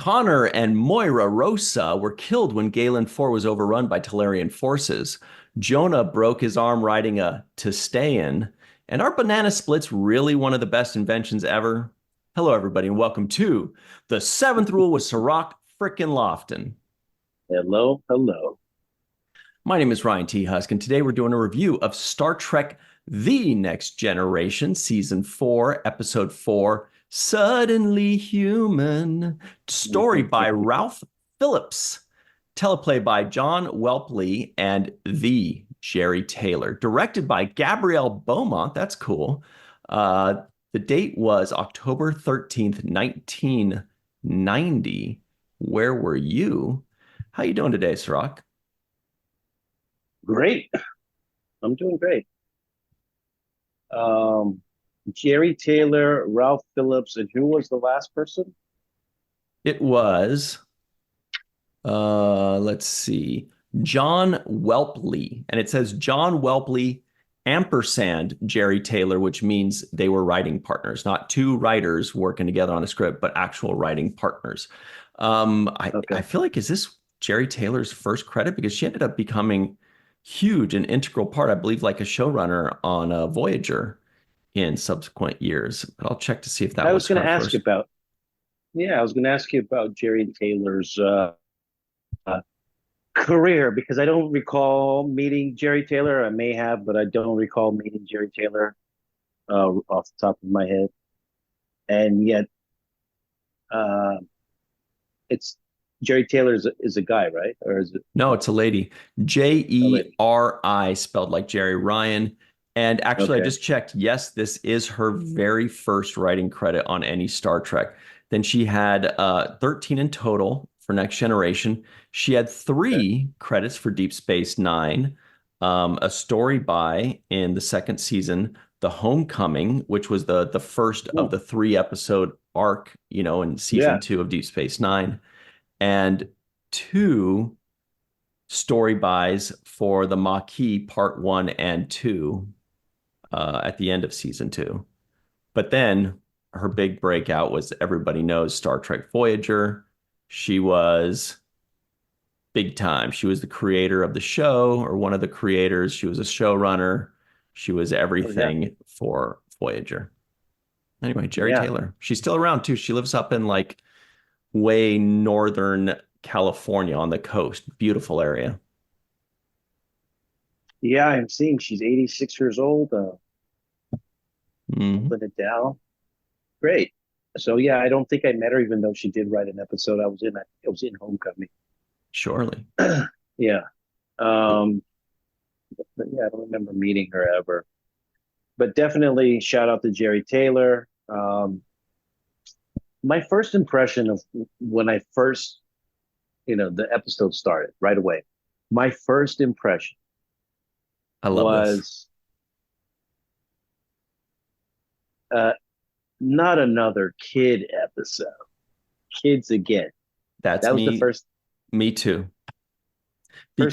Connor and Moira Rosa were killed when Galen 4 was overrun by Talarian forces. Jonah broke his arm riding a Testayan. And are banana splits really one of the best inventions ever? Hello, everybody, and welcome to The Seventh Rule with Cirroc frickin' Lofton. Hello, hello. My name is Ryan T. Husk, and today we're doing a review of Star Trek The Next Generation, Season 4, Episode 4, Suddenly Human. Story by Ralph Phillips. Teleplay by John Welpley and the Jerry Taylor. Directed by Gabrielle Beaumont. That's cool. The date was October 13th, 1990. Where were you? How you doing today, Cirroc? Great. I'm doing great. Jerry Taylor, Ralph Phillips, and who was the last person? It was, let's see, John Welpley. And it says John Welpley ampersand Jerry Taylor, which means they were writing partners, not two writers working together on a script, but actual writing partners. I feel like, is this Jerry Taylor's first credit? Because she ended up becoming huge and integral part, I believe, like a showrunner on Voyager in subsequent years. But I'll check to see if that I was was going her to ask first. you about, I was going to ask you about Jerry Taylor's uh, career because I don't recall meeting Jerry Taylor. I may have, but I don't recall meeting Jerry Taylor off the top of my head. And yet, uh, it's Jerry Taylor is a guy, right? Or is it No, it's a lady. a lady? Jeri, spelled like Jerry Ryan. And actually, I Okay. just checked. Yes, this is her very first writing credit on any Star Trek. Then she had 13 in total for Next Generation. She had Okay. three credits for Deep Space Nine, a story by in the second season, The Homecoming, which was the first of Hmm. the three episode arc, in season Yeah. two of Deep Space Nine, and two story buys for the Maquis Part 1 and 2 at the end of season 2. But then her big breakout was everybody knows Star Trek Voyager. She was big time. She was the creator of the show, or one of the creators. She was a showrunner. She was Oh yeah. everything for Voyager. Anyway, Jerry Yeah. Taylor. She's still around too. She lives up in like way northern California on the coast. Beautiful area. Yeah, I'm seeing she's 86 years old. Mhm. Put it down. Great. So yeah, I don't think I met her, even though she did write an episode. I was in Homecoming. Surely. Yeah. Um, but yeah, I don't remember meeting her ever. But definitely shout out to Jerry Taylor. My first impression of when I first, the episode started right away. My first impression I love this. was uh, not another kid episode. Kids again. That's That was the me, first me too. yeah,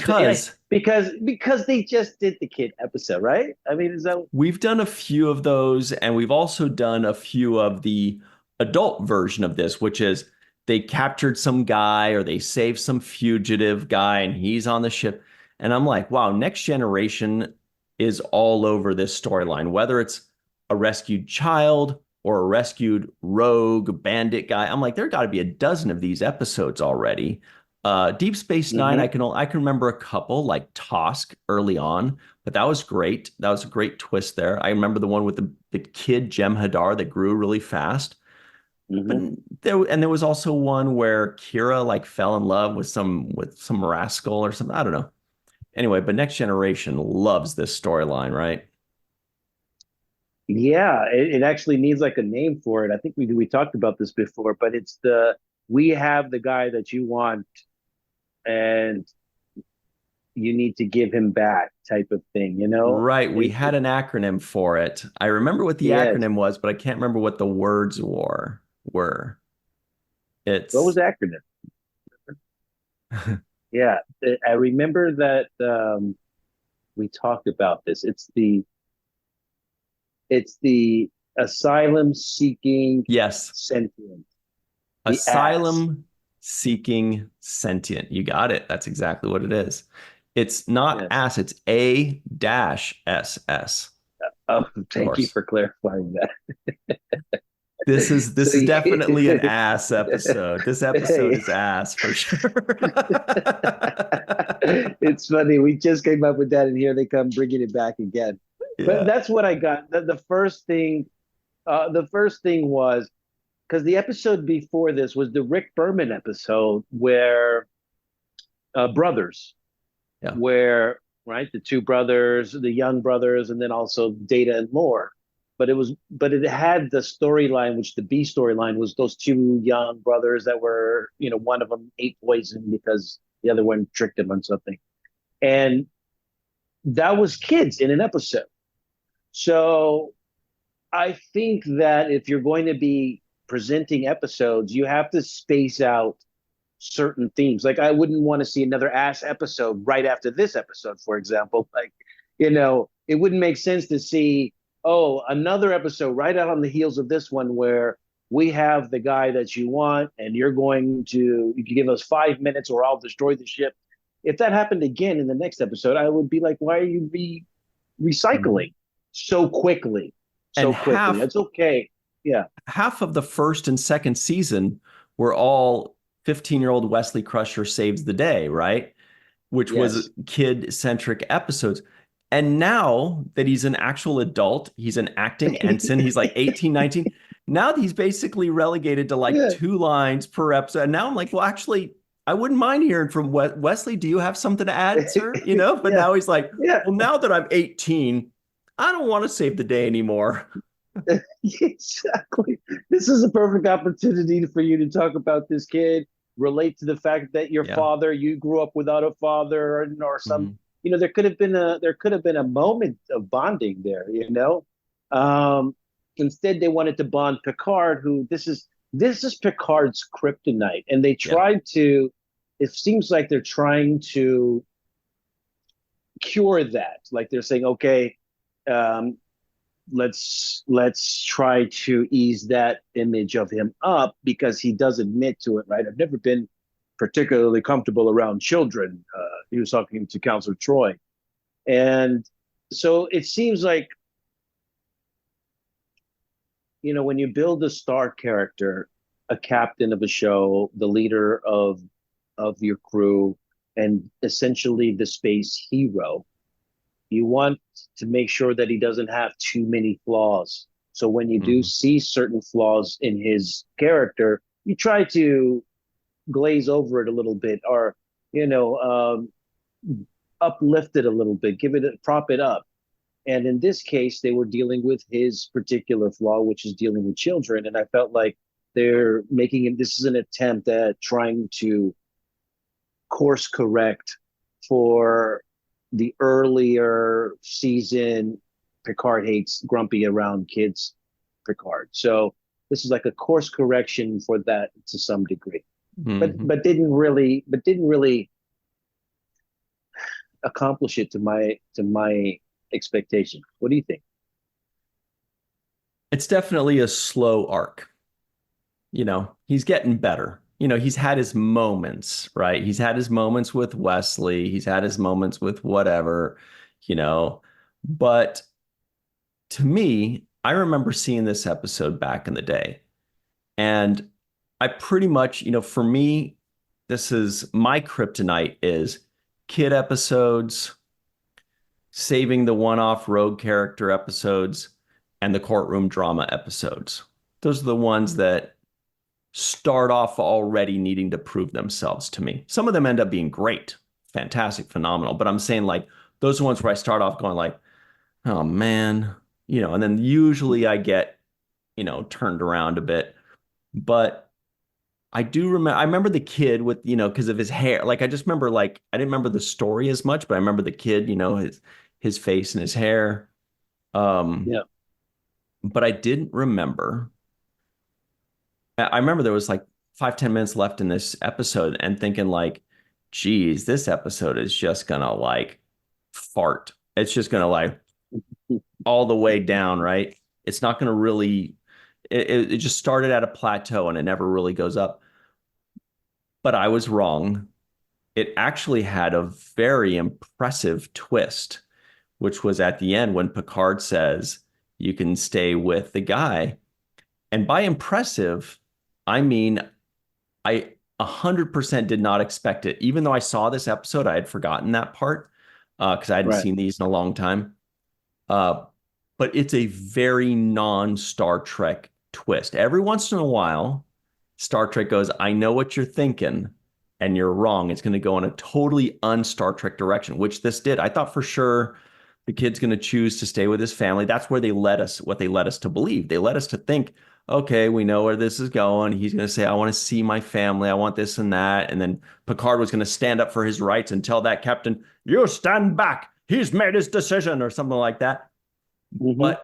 Because because they just did the kid episode, right? I mean, is that we've done a few of those, and we've also done a few of the adult version of this, which is they captured some guy or they saved some fugitive guy and he's on the ship. And I'm like, wow, Next Generation is all over this storyline, whether it's a rescued child or a rescued rogue bandit guy. I'm like, there got to be a dozen of these episodes already. Deep Space Nine, mm-hmm. I can remember a couple like Tosk early on, but that was great. That was a great twist there. I remember the one with the kid Jem'Hadar that grew really fast. But Mm-hmm. there was also one where Kira like fell in love with some rascal or something. I don't know. Anyway, but Next Generation loves this storyline, right? Yeah, it actually needs like a name for it. I think we talked about this before, but it's the we have the guy that you want and you need to give him back type of thing, you know? Right. We had an acronym for it. I remember what the Yes. acronym was, but I can't remember what the words were. What was It's the acronym? Yeah, I remember that we talked about this. It's the asylum seeking yes, sentient, the ass. asylum seeking sentient. You got it. That's exactly what it is. It's not Yes. ass, it's A-SS. Oh, Of thank you course. for clarifying that. This So is definitely an ass episode. This episode is ass for sure. it's funny. We just came up with that, and here they come bringing it back again. But Yeah. that's what I got. The first thing was because the episode before this was the Rick Berman episode where brothers, Yeah. where right the two brothers, the young brothers, and then also Data and Lore. But it had the storyline, which the B storyline was those two young brothers that were, one of them ate poison because the other one tricked him on something, and that was kids in an episode. So I think that if you're going to be presenting episodes, you have to space out certain themes. Like I wouldn't want to see another ass episode right after this episode, for example. Like, it wouldn't make sense to see, oh, another episode right out on the heels of this one where we have the guy that you want and you can give us 5 minutes or I'll destroy the ship. If that happened again in the next episode, I would be like, why are you Mhm. recycling so quickly? And So quickly. That's okay. Yeah. half of the first and second season were all 15-year-old Wesley Crusher saves the day, right? Which was Yes. kid-centric episodes. And now that he's an actual adult, he's an acting ensign, he's like 18, 19. Now he's basically relegated to like Yeah. 2 lines per episode. And now I'm like, well, actually, I wouldn't mind hearing from Wesley. Do you have something to add, sir? But Yeah. now he's like, Yeah. well, now that I'm 18, I don't want to save the day anymore. Exactly. This is a perfect opportunity for you to talk about this kid, relate to the fact that your Yeah. father, you grew up without a father, or some, Mhm. there could have been a moment of bonding there. Um, Instead, they wanted to bond Picard, who this is Picard's kryptonite, and they Yeah. tried to. It seems like they're trying to cure that. Like they're saying, okay, um, let's try to ease that image of him up because he does admit to it, right? I've never been particularly comfortable around children. He was talking to Counselor Troy, and so it seems like when you build a star character, a captain of a show, the leader of your crew, and essentially the space hero, you want to make sure that he doesn't have too many flaws. So when you do Mhm. see certain flaws in his character, you try to glaze over it a little bit, or you know, um, uplift it a little bit, prop it up. And in this case, they were dealing with his particular flaw, which is dealing with children. And I felt like they're making it. This is an attempt at trying to course correct for the earlier season Picard hates grumpy around kids Picard. So this is like a course correction for that to some degree. But Mhm. but didn't really accomplish it to my expectation. What do you think? It's definitely a slow arc. He's getting better. He's had his moments, right? He's had his moments with Wesley. He's had his moments with whatever, you know. But to me, I remember seeing this episode back in the day. And I pretty much, for me, this is my kryptonite is kid episodes, saving the one-off rogue character episodes, and the courtroom drama episodes. Those are the ones that start off already needing to prove themselves to me. Some of them end up being great, fantastic, phenomenal. But I'm saying like those are ones where I start off going like, oh man, and then usually I get, turned around a bit. But I remember the kid with, because of his hair. Like I just remember like I didn't remember the story as much, but I remember the kid, his face and his hair. Um, Yeah. but I didn't remember. I remember there was like 5, 10 minutes left in this episode and thinking like, geez, this episode is just gonna like fart. It's just gonna like all the way down, right? It's not gonna really it just started at a plateau and it never really goes up. but I was wrong. It actually had a very impressive twist, which was at the end when Picard says, "You can stay with the guy." And by impressive, I mean, I 100% did not expect it. Even though I saw this episode, I had forgotten that part because I hadn't Right. seen these in a long time. Uh, but it's a very non-Star Trek twist. Every once in a while, Star Trek goes, "I know what you're thinking, and you're wrong." It's going to go in a totally un-Star Trek direction, which this did. I thought for sure the kid's going to choose to stay with his family. That's where they led us, what they led us to believe. They led us to think, okay, we know where this is going. He's going to say, "I want to see my family. I want this and that." And then Picard was going to stand up for his rights and tell that captain, "You stand back. He's made his decision," or something like that. Hmm. But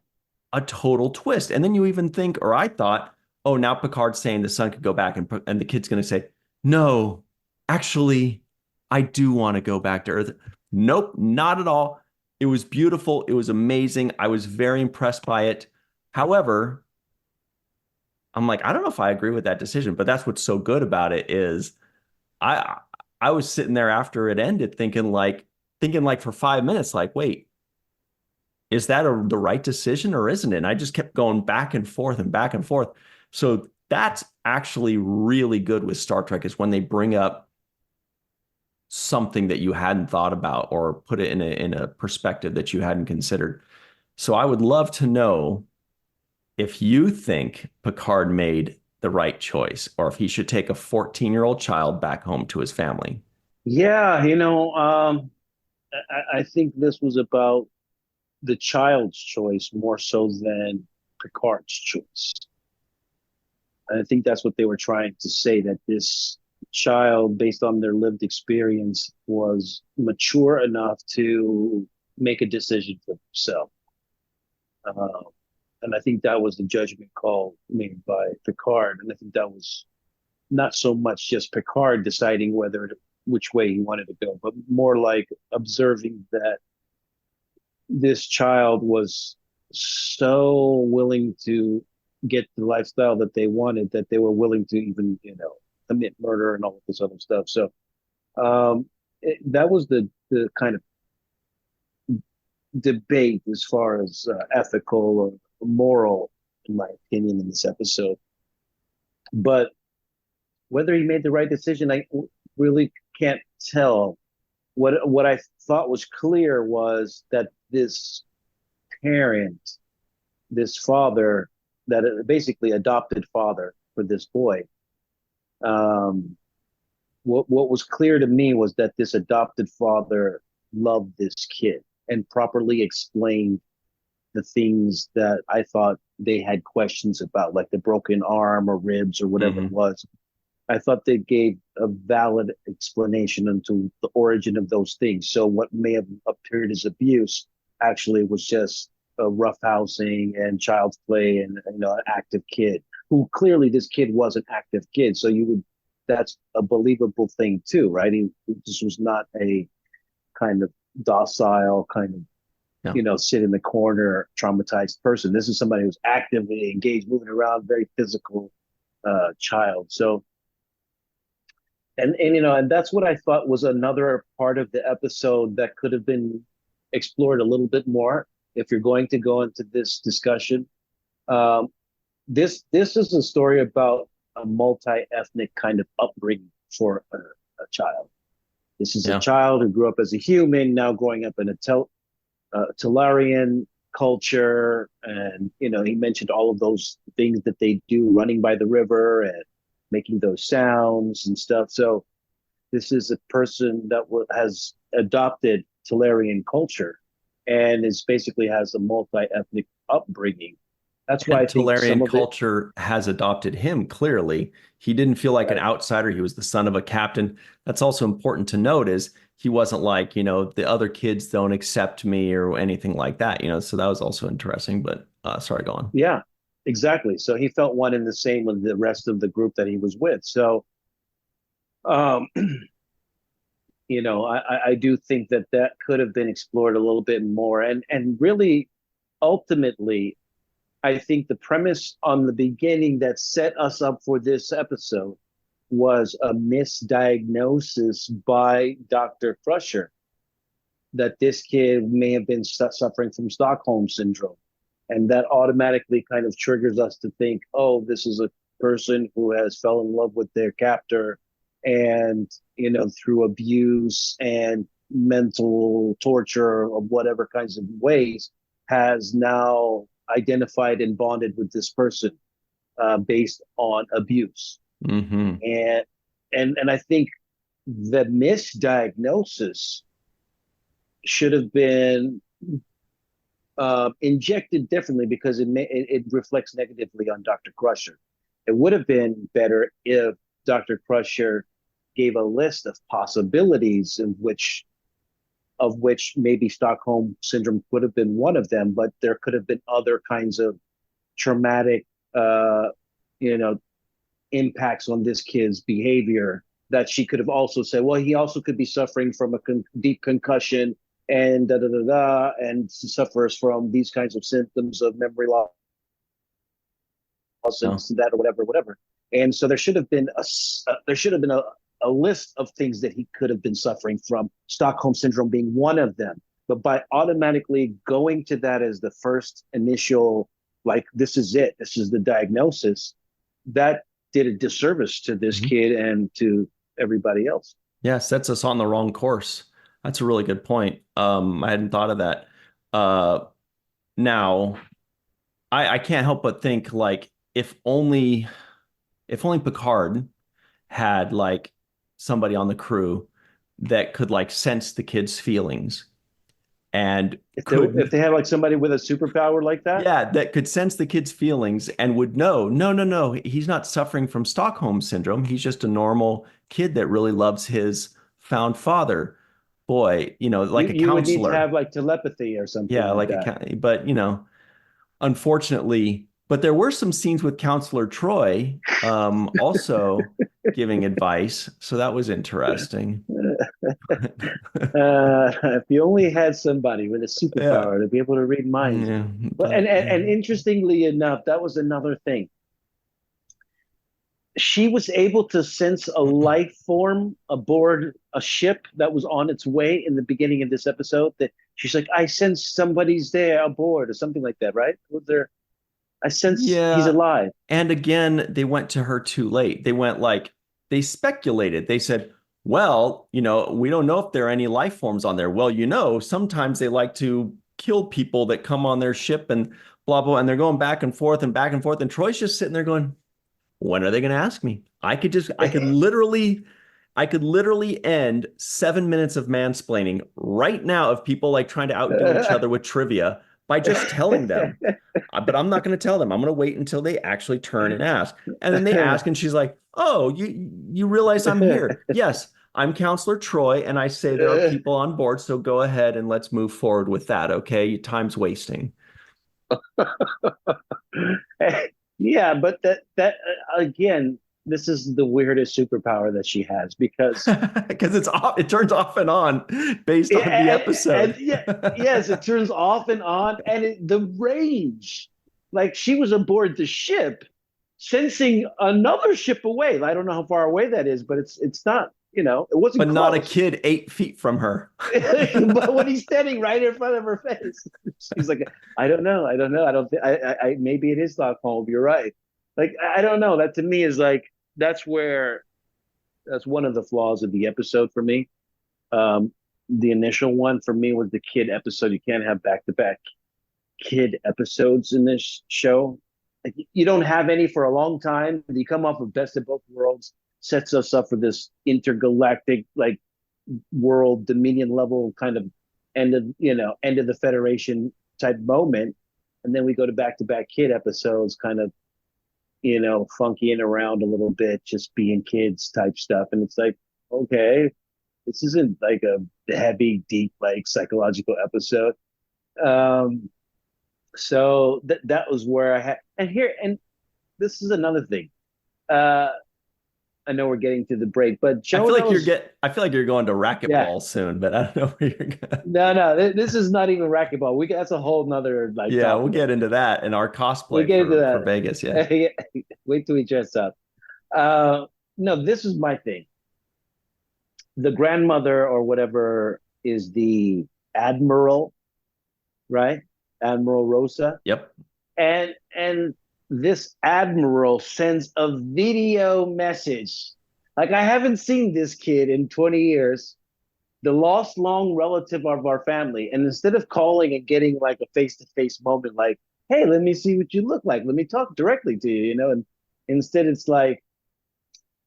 a total twist. And then you even think, or I thought, oh, now Picard's saying the son could go back, and the kid's going to say, "No, actually, I do want to go back to Earth." Nope, not at all. It was beautiful. It was amazing. I was very impressed by it. However, I'm like, I don't know if I agree with that decision, but that's what's so good about it is I I was sitting there after it ended thinking like for 5 minutes, like, wait, is that the right decision or isn't it? And I just kept going back and forth and back and forth. So that's actually really good with Star Trek is when they bring up something that you hadn't thought about or put it in a perspective that you hadn't considered. So I would love to know if you think Picard made the right choice or if he should take a 14-year-old child back home to his family. Yeah, I think this was about the child's choice more so than Picard's choice. And I think that's what they were trying to say, that this child, based on their lived experience, was mature enough to make a decision for himself. Uh, and I think that was the judgment call made by Picard. And I think that was not so much just Picard deciding which way he wanted to go, but more like observing that this child was so willing to get the lifestyle that they wanted that they were willing to even, commit murder and all of this other stuff. So that was the kind of debate as far as ethical or moral, in my opinion, in this episode. But whether he made the right decision, I really can't tell. What I thought was clear was that this parent, this father, that basically adopted father for this boy, what was clear to me was that this adopted father loved this kid and properly explained the things that I thought they had questions about, like the broken arm or ribs or whatever it Mm-hmm. was. I thought they gave a valid explanation into the origin of those things. So what may have appeared as abuse actually was just a roughhousing and child's play and an active kid who clearly this kid was an active kid. So that's a believable thing too, right? This was not a kind of docile kind of Yeah. sit in the corner traumatized person. This is somebody who's actively engaged, moving around, very physical child. So and that's what I thought was another part of the episode that could have been explored a little bit more if you're going to go into this discussion. Um, this is a story about a multi-ethnic kind of upbringing for a child. This is a Yeah. child who grew up as a human, now growing up in a Telarian culture, and he mentioned all of those things that they do, running by the river and making those sounds and stuff. So this is a person that has adopted Telarian culture and is basically has a multi-ethnic upbringing. That's why And I think some Tolarian of it, culture has adopted him clearly. He didn't feel like an right? outsider. He was the son of a captain. That's also important to note is he wasn't like, the other kids don't accept me or anything like that. So that was also interesting, but sorry, go on. Yeah, exactly. So he felt one and the same with the rest of the group that he was with. So, um, I do think that could have been explored a little bit more, and really, ultimately, I think the premise on the beginning that set us up for this episode was a misdiagnosis by Dr. Crusher that this kid may have been suffering from Stockholm syndrome. And that automatically kind of triggers us to think, oh, this is a person who has fell in love with their captor and, through abuse and mental torture of whatever kinds of ways, has now identified and bonded with this person based on abuse. Mm-hmm. And I think the misdiagnosis should have been injected differently because it reflects negatively on Dr. Crusher. It would have been better if Dr. Crusher gave a list of possibilities of which maybe Stockholm syndrome could have been one of them, but there could have been other kinds of traumatic, impacts on this kid's behavior that she could have also said, well, he also could be suffering from a deep concussion and and suffers from these kinds of symptoms of memory loss and that or whatever. And so there should have been a list of things that he could have been suffering from, Stockholm syndrome being one of them. But by automatically going to that as the first initial, like, this is it, this is the diagnosis, that did a disservice to this kid and to everybody else. Yeah, sets us on the wrong course. That's a really good point. I hadn't thought of that. Now, I can't help but think, like, if only Picard had like somebody on the crew that could like sense the kid's feelings, and if they had like somebody with a superpower like that, that could sense the kid's feelings and would know, no, he's not suffering from Stockholm syndrome. He's just a normal kid that really loves his found father. Boy, like a counselor. You would need to have like telepathy or something. Yeah, like but unfortunately, but there were some scenes with Counselor Troy also giving advice, so that was interesting. If you only had somebody with a superpower to be able to read minds. Yeah. And interestingly enough, that was another thing. She was able to sense a life form aboard a ship that was on its way in the beginning of this episode. That she's like, I sense somebody's there aboard or something like that, right? Was there? I sense he's alive. And again, they went to her too late. They speculated. They said, well, we don't know if there are any life forms on there. Well, sometimes they like to kill people that come on their ship and blah, blah. And they're going back and forth and back and forth. And Troy's just sitting there going, when are they going to ask me? I could literally end 7 minutes of mansplaining right now of people like trying to outdo each other with trivia by just telling them. But I'm not going to tell them. I'm going to wait until they actually turn and ask. And then they ask, and she's like, oh, you realize I'm here. Yes, I'm Counselor Troy, and I say there are people on board, so go ahead and let's move forward with that, okay? Time's wasting. Yeah, but that again, this is the weirdest superpower that she has because it turns off and on based on the episode. Yes, it turns off and on, and the range, like she was aboard the ship, sensing another ship away. I don't know how far away that is, but it's not. It wasn't. But close. Not a kid 8 feet from her. But when he's standing right in front of her face, she's like, I don't know. I don't think. I maybe it is Stockholm. You're right. Like, I don't know. That to me is like, that's one of the flaws of the episode for me. The initial one for me was the kid episode. You can't have back-to-back kid episodes in this show. Like, you don't have any for a long time. You come off of Best of Both Worlds, sets us up for this intergalactic, like, world dominion level kind of end of the Federation type moment. And then we go to back-to-back kid episodes, kind of, funkying around a little bit, just being kids type stuff. And it's like, okay, this isn't like a heavy, deep, like psychological episode. So that was where I had, and this is another thing. I know we're getting to the break, but Joe, I feel like you're going to racquetball soon, but I don't know where you're going. No, this is not even racquetball. That's a whole nother like. Yeah, we'll get into that in our cosplay for Vegas. Yeah, wait till we dress up. no, this is my thing. The grandmother or whatever is the admiral, right? Admiral Rosa. Yep. And this admiral sends a video message. Like, I haven't seen this kid in 20 years, the lost long relative of our family. And instead of calling and getting like a face-to-face moment, like, hey, let me see what you look like. Let me talk directly to you, and instead it's like,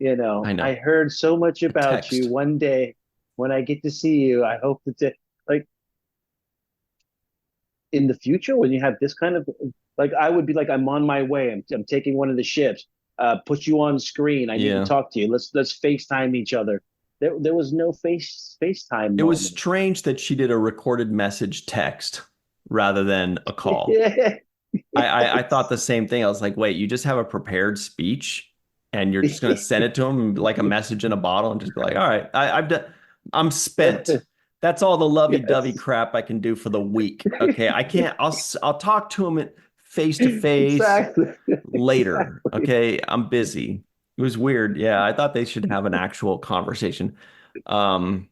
I I know. heard so much A about you. text. One day when I get to see you, I hope that like in the future when you have this kind of like I would be like, I'm on my way. I'm taking one of the ships. Put you on screen. I need to Yeah. talk to you. Let's FaceTime each other. There was no FaceTime It was moment. strange that she did a recorded message text rather than a call. Yeah. I thought the same thing. I was like, wait, you just have a prepared speech and you're just gonna Yes. send it to him like a message in a bottle and just be like, all right, I've done, I'm spent. That's all the lovey-dovey Yes. crap I can do for the week. Okay, I can't. I'll talk to him face to face Exactly. later. Exactly. Okay, I'm busy. It was weird. Yeah, I thought they should have an actual conversation. Um,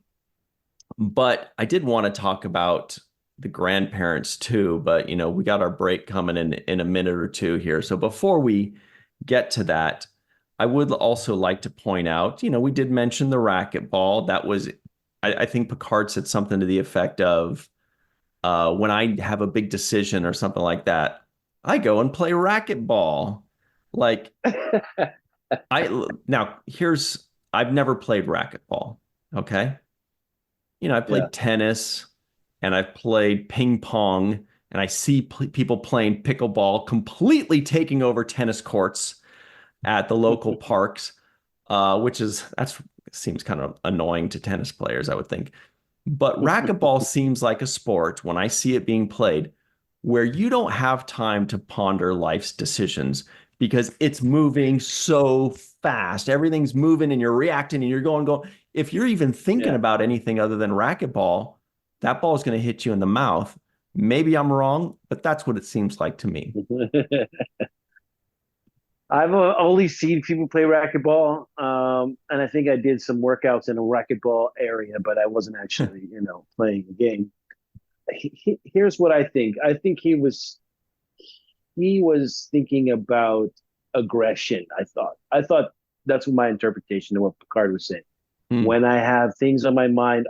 but I did want to talk about the grandparents too, but we got our break coming in a minute or two here. So before we get to that, I would also like to point out, we did mention the racquetball. That was, I think Picard said something to the effect of, when I have a big decision or something like that, I go and play racquetball. Like I've never played racquetball. Okay. I Yeah. played tennis and I've played ping pong, and I see people playing pickleball, completely taking over tennis courts at the local parks, which that's seems kind of annoying to tennis players, I would think. But racquetball seems like a sport when I see it being played where you don't have time to ponder life's decisions because it's moving so fast. Everything's moving and you're reacting and you're going. If you're even thinking Yeah. about anything other than racquetball, that ball is going to hit you in the mouth. Maybe I'm wrong, but that's what it seems like to me. I've only seen people play racquetball, and I think I did some workouts in a racquetball area, but I wasn't actually, playing the game. Here's what I think. I think he was thinking about aggression. I thought that's what my interpretation of what Picard was saying. Hmm. When I have things on my mind,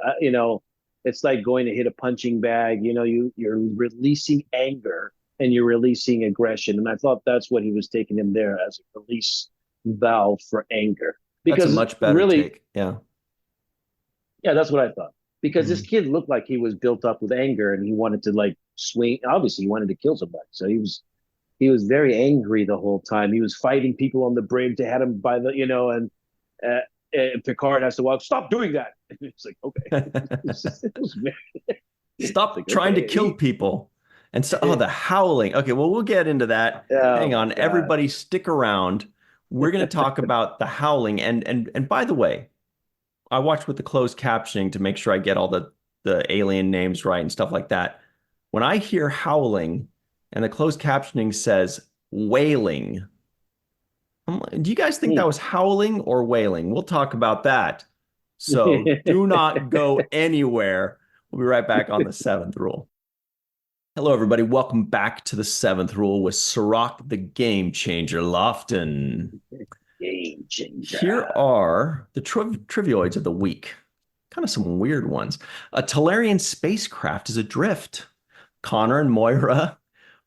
it's like going to hit a punching bag. You're releasing anger and you're releasing aggression, and I thought that's what he was taking him there as a release valve for anger. That's a Because much better really, take. Yeah. yeah, that's what I thought. Because this Hmm. kid looked like he was built up with anger, and he wanted to like swing. Obviously, he wanted to kill somebody, so he was very angry the whole time. He was fighting people on the bridge. They had him by uh, and Picard has to walk. Stop doing that. It's like, okay, it was very, it's Stop like, trying to okay, kill people. And so, oh, the howling. Okay, well, we'll get into that. oh Hang my on, god. everybody, stick around. We're going to talk about the howling. And by the way, I watched with the closed captioning to make sure I get all the alien names right and stuff like that. When I hear howling and the closed captioning says wailing, do you guys think that was howling or wailing? We'll talk about that. So do not go anywhere. We'll be right back on the seventh rule. Hello, everybody. Welcome back to the seventh rule with Cirroc the Game Changer Lofton. Game changer. Here are the trivioids of the week. Kind of some weird ones. A Talarian spacecraft is adrift. Connor and Moira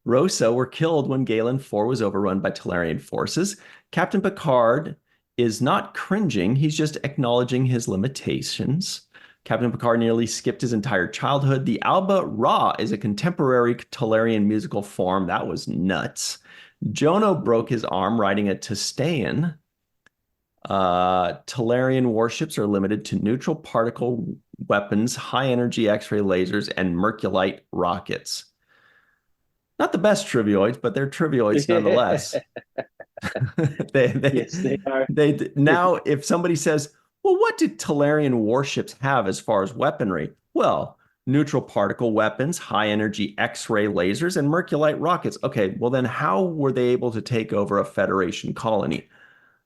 Rosa were killed when Galen 4 was overrun by Talarian forces. Captain Picard is not cringing, he's just acknowledging his limitations. Captain Picard nearly skipped his entire childhood. The Alba Ra is a contemporary Talarian musical form. That was nuts. Jono broke his arm riding a Testaean. Talarian warships are limited to neutral particle weapons, high energy X-ray lasers, and Merculite rockets. Not the best trivioids, but they're trivioids nonetheless. they, they, Yes, they are. they now, if somebody says, well, what did Talarian warships have as far as weaponry? Well, neutral particle weapons, high energy X-ray lasers, and Merculite rockets. Okay, well then how were they able to take over a Federation colony?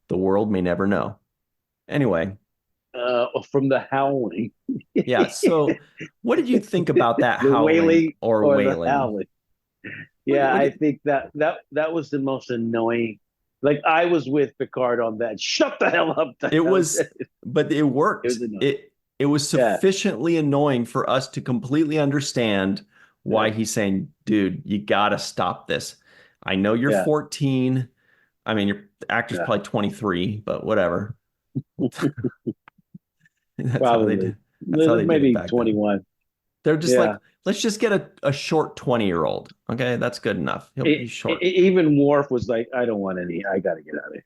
The world may never know. Anyway, from the howling, yeah. the So what did you think about that howling wailing or or the wailing? howling. Yeah, What I think that was the most annoying. Like I was with Picard on that. Shut the hell up! it It was, but it worked. was annoying. It was Yeah, sufficiently annoying for us to completely understand why yeah, he's saying, dude, you gotta stop this. I know you're yeah, 14. I mean, your actor's yeah. probably 23, but whatever. That's how they Probably did. That's how they did it maybe back then. 21. They're just Yeah. like, let's just get a short 20-year-old. Okay, that's good enough. He's short. Even Worf was like, I don't want any. I got to get out of here.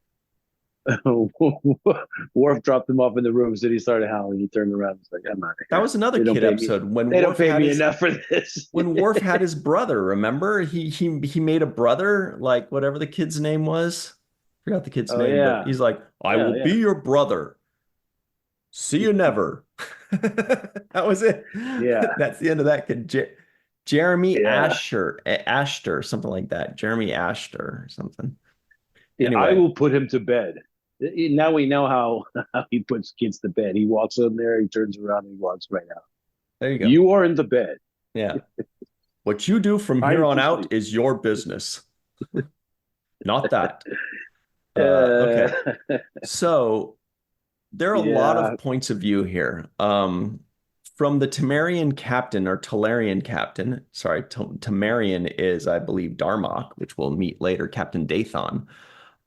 Worf dropped him off in the room, so he started howling. He turned around and was like, I'm out of That here. was another They don't kid pay me. episode when They don't Worf pay had me his enough for this. when Worf had his brother. Remember, he made a brother, like whatever the kid's name was. Forgot the kid's Oh name, but yeah, he's like, I yeah, will be yeah, your brother. See you never. That was it. yeah, That's the end of that kid. Jeremy yeah. Ashter, something like that. Jeremy Ashter or something. Yeah, I Anyway, will put him to bed. Now we know how he puts kids to bed. He walks in there, he turns around, and he walks right out. there you go. You are in the bed. Yeah. What you do from here Time on to out sleep. is your business, not that. Uh, Okay. So there are a lot yeah. of points of view here. From the Temerian captain or Talarian captain, sorry, Temerian is, I believe, Darmok, which we'll meet later, Captain Dathon.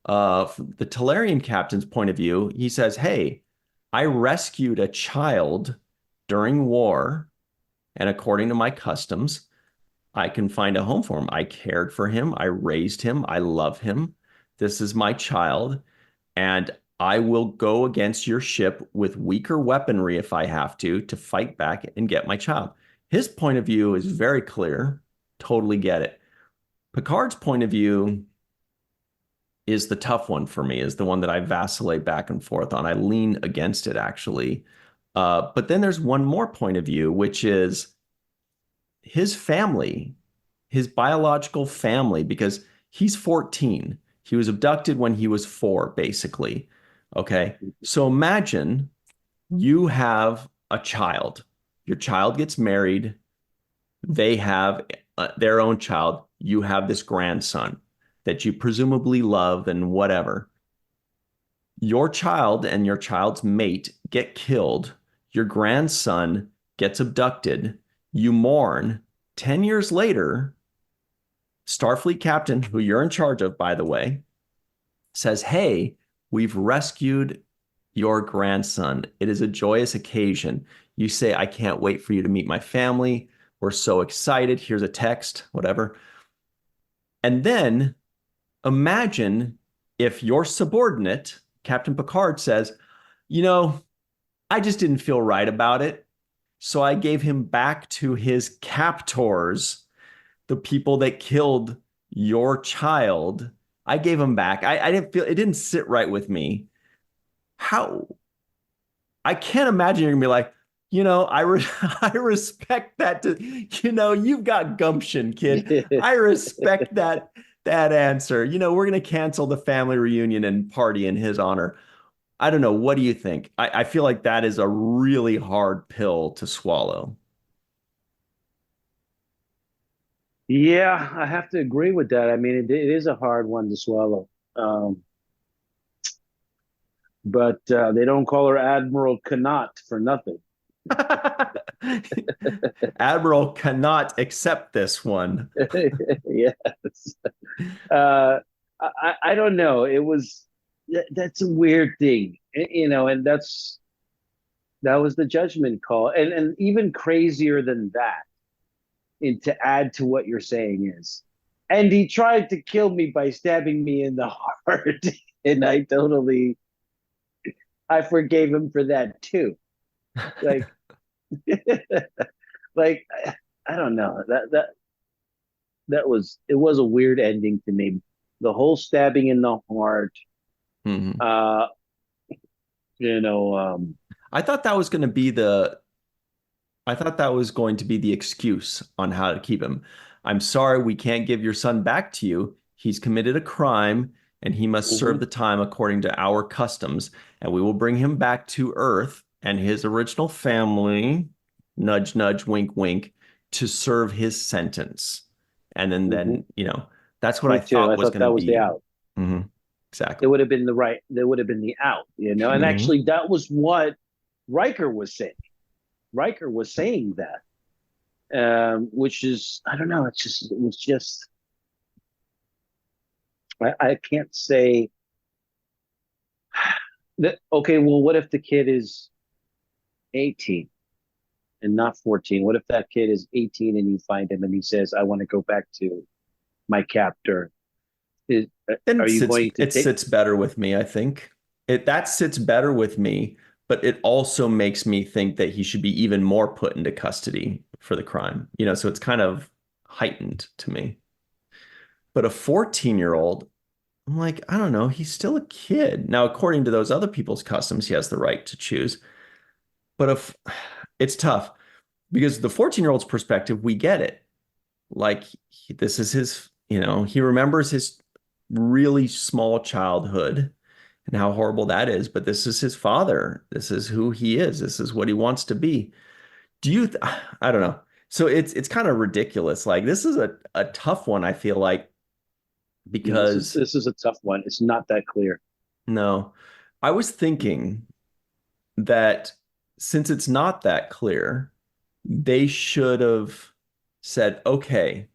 From the Talarian captain's point of view, he says, hey, I rescued a child during war, and according to my customs, I can find a home for him. I cared for him. I raised him. I love him. This is my child. And I will go against your ship with weaker weaponry if I have to fight back and get my child. His point of view is very clear. Totally get it. Picard's point of view is the tough one for me, is the one that I vacillate back and forth on. I lean against it, actually. But then there's one more point of view, which is his family, his biological family, because he's 14. He was abducted when he was 4, basically. Okay. So imagine you have a child. Your child gets married. They have their own child. You have this grandson that you presumably love and whatever. Your child and your child's mate get killed. Your grandson gets abducted. You mourn. 10 years later, Starfleet captain, who you're in charge of, by the way, says, hey, we've rescued your grandson. It is a joyous occasion. You say, I can't wait for you to meet my family. We're so excited. Here's a text, whatever. And then imagine if your subordinate, Captain Picard, says, you know, I just didn't feel right about it. So I gave him back to his captors, the people that killed your child. I gave him back. I didn't feel it didn't sit right with me. How I can't imagine you're gonna be like, I respect that. You've got gumption, kid. I respect that answer. We're gonna cancel the family reunion and party in his honor. I don't know. What do you think? I feel like that is a really hard pill to swallow. Yeah, I have to agree with that. I mean, it is a hard one to swallow. Um, but they don't call her Admiral Connaught for nothing. Admiral cannot accept this one. Yes. Uh, I don't know. That's a weird thing, and that was the judgment call, and even crazier than that, and to add to what you're saying is, and he tried to kill me by stabbing me in the heart, and I forgave him for that too. Like, like I don't know it was a weird ending to me. The whole stabbing in the heart, Mhm. uh, you know, um, I thought that was going to be the I thought that was going to be the excuse on how to keep him. I'm sorry, we can't give your son back to you. He's committed a crime and he must serve mhm. the time according to our customs. and we will bring him back to Earth and his original family, nudge, nudge, wink, wink, to serve his sentence. And Hmm. then, that's what I Me too. thought I was thought going to that was the be. out. Mhm, It exactly. would have been there would have been the out, and Mhm. actually that was what Riker was saying. Riker was saying that, which is, I don't know, it was just, I can't say that. Okay, well, what if the kid is 18 and not 14? What if that kid is 18 and you find him and he says, I want to go back to my captor? Is, Then are you going to it take? sits better with me, I think. That sits better with me, but it also makes me think that he should be even more put into custody for the crime. So it's kind of heightened to me. But a 14-year-old, I'm like, I don't know, he's still a kid. Now, according to those other people's customs, he has the right to choose. But if it's tough because the 14-year-old's perspective, we get it. Like this is his, he remembers his really small childhood and how horrible that is, but this is his father. This is who he is. This is what he wants to be. Do you I don't know. So it's kind of ridiculous. Like this is a tough one, I feel like, Yeah, because this is a tough one. It's not that clear. no, I was thinking that since it's not that clear, they should have said, okay,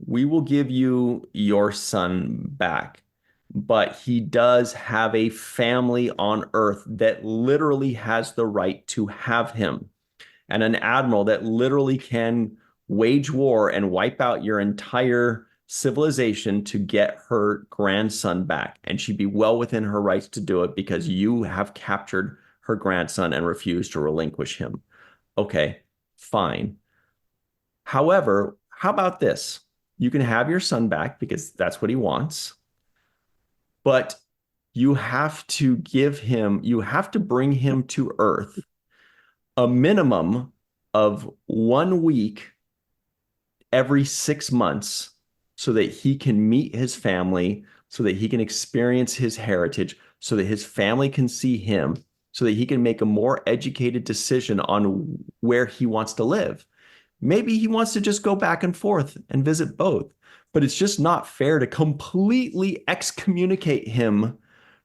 we will give you your son back, but he does have a family on Earth that literally has the right to have him, and an admiral that literally can wage war and wipe out your entire civilization to get her grandson back. And she'd be well within her rights to do it because you have captured her grandson and refused to relinquish him. Okay, fine. However, how about this? You can have your son back because that's what he wants, but you have to bring him to Earth a minimum of 1 week every 6 months so that he can meet his family, so that he can experience his heritage, so that his family can see him, so that he can make a more educated decision on where he wants to live. Maybe he wants to just go back and forth and visit both, but it's just not fair to completely excommunicate him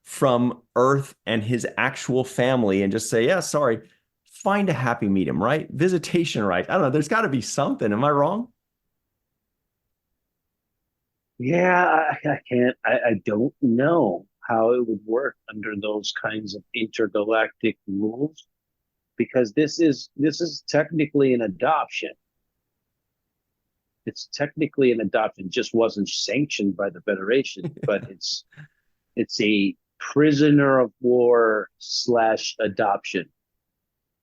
from Earth and his actual family and just say, yeah, sorry, find a happy medium, right? Visitation right. I don't know. There's got to be something. Am I wrong? Yeah, I can't. I don't know how it would work under those kinds of intergalactic rules, because this is technically an adoption. It's technically an adoption, just wasn't sanctioned by the Federation, but it's a prisoner of war slash adoption,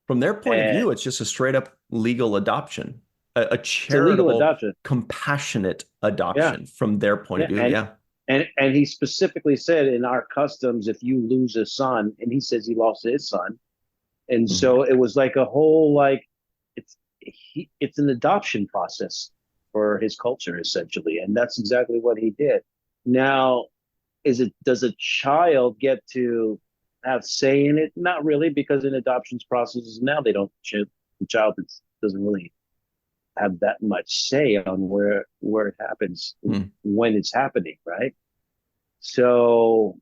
From their point of and view, it's just a straight up legal adoption, a it's a legal charitable, adoption. compassionate Yeah, adoption from their point of yeah, view. Yeah. and he specifically said in our customs, if you lose a son, and he says he lost his son, and Mhm. so it was like a whole like it's an adoption process for his culture essentially, and that's exactly what he did. Now, does a child get to have say in it? Not really, because in adoptions processes now they don't the child doesn't really have that much say on where it happens, Hmm. when it's happening, right? So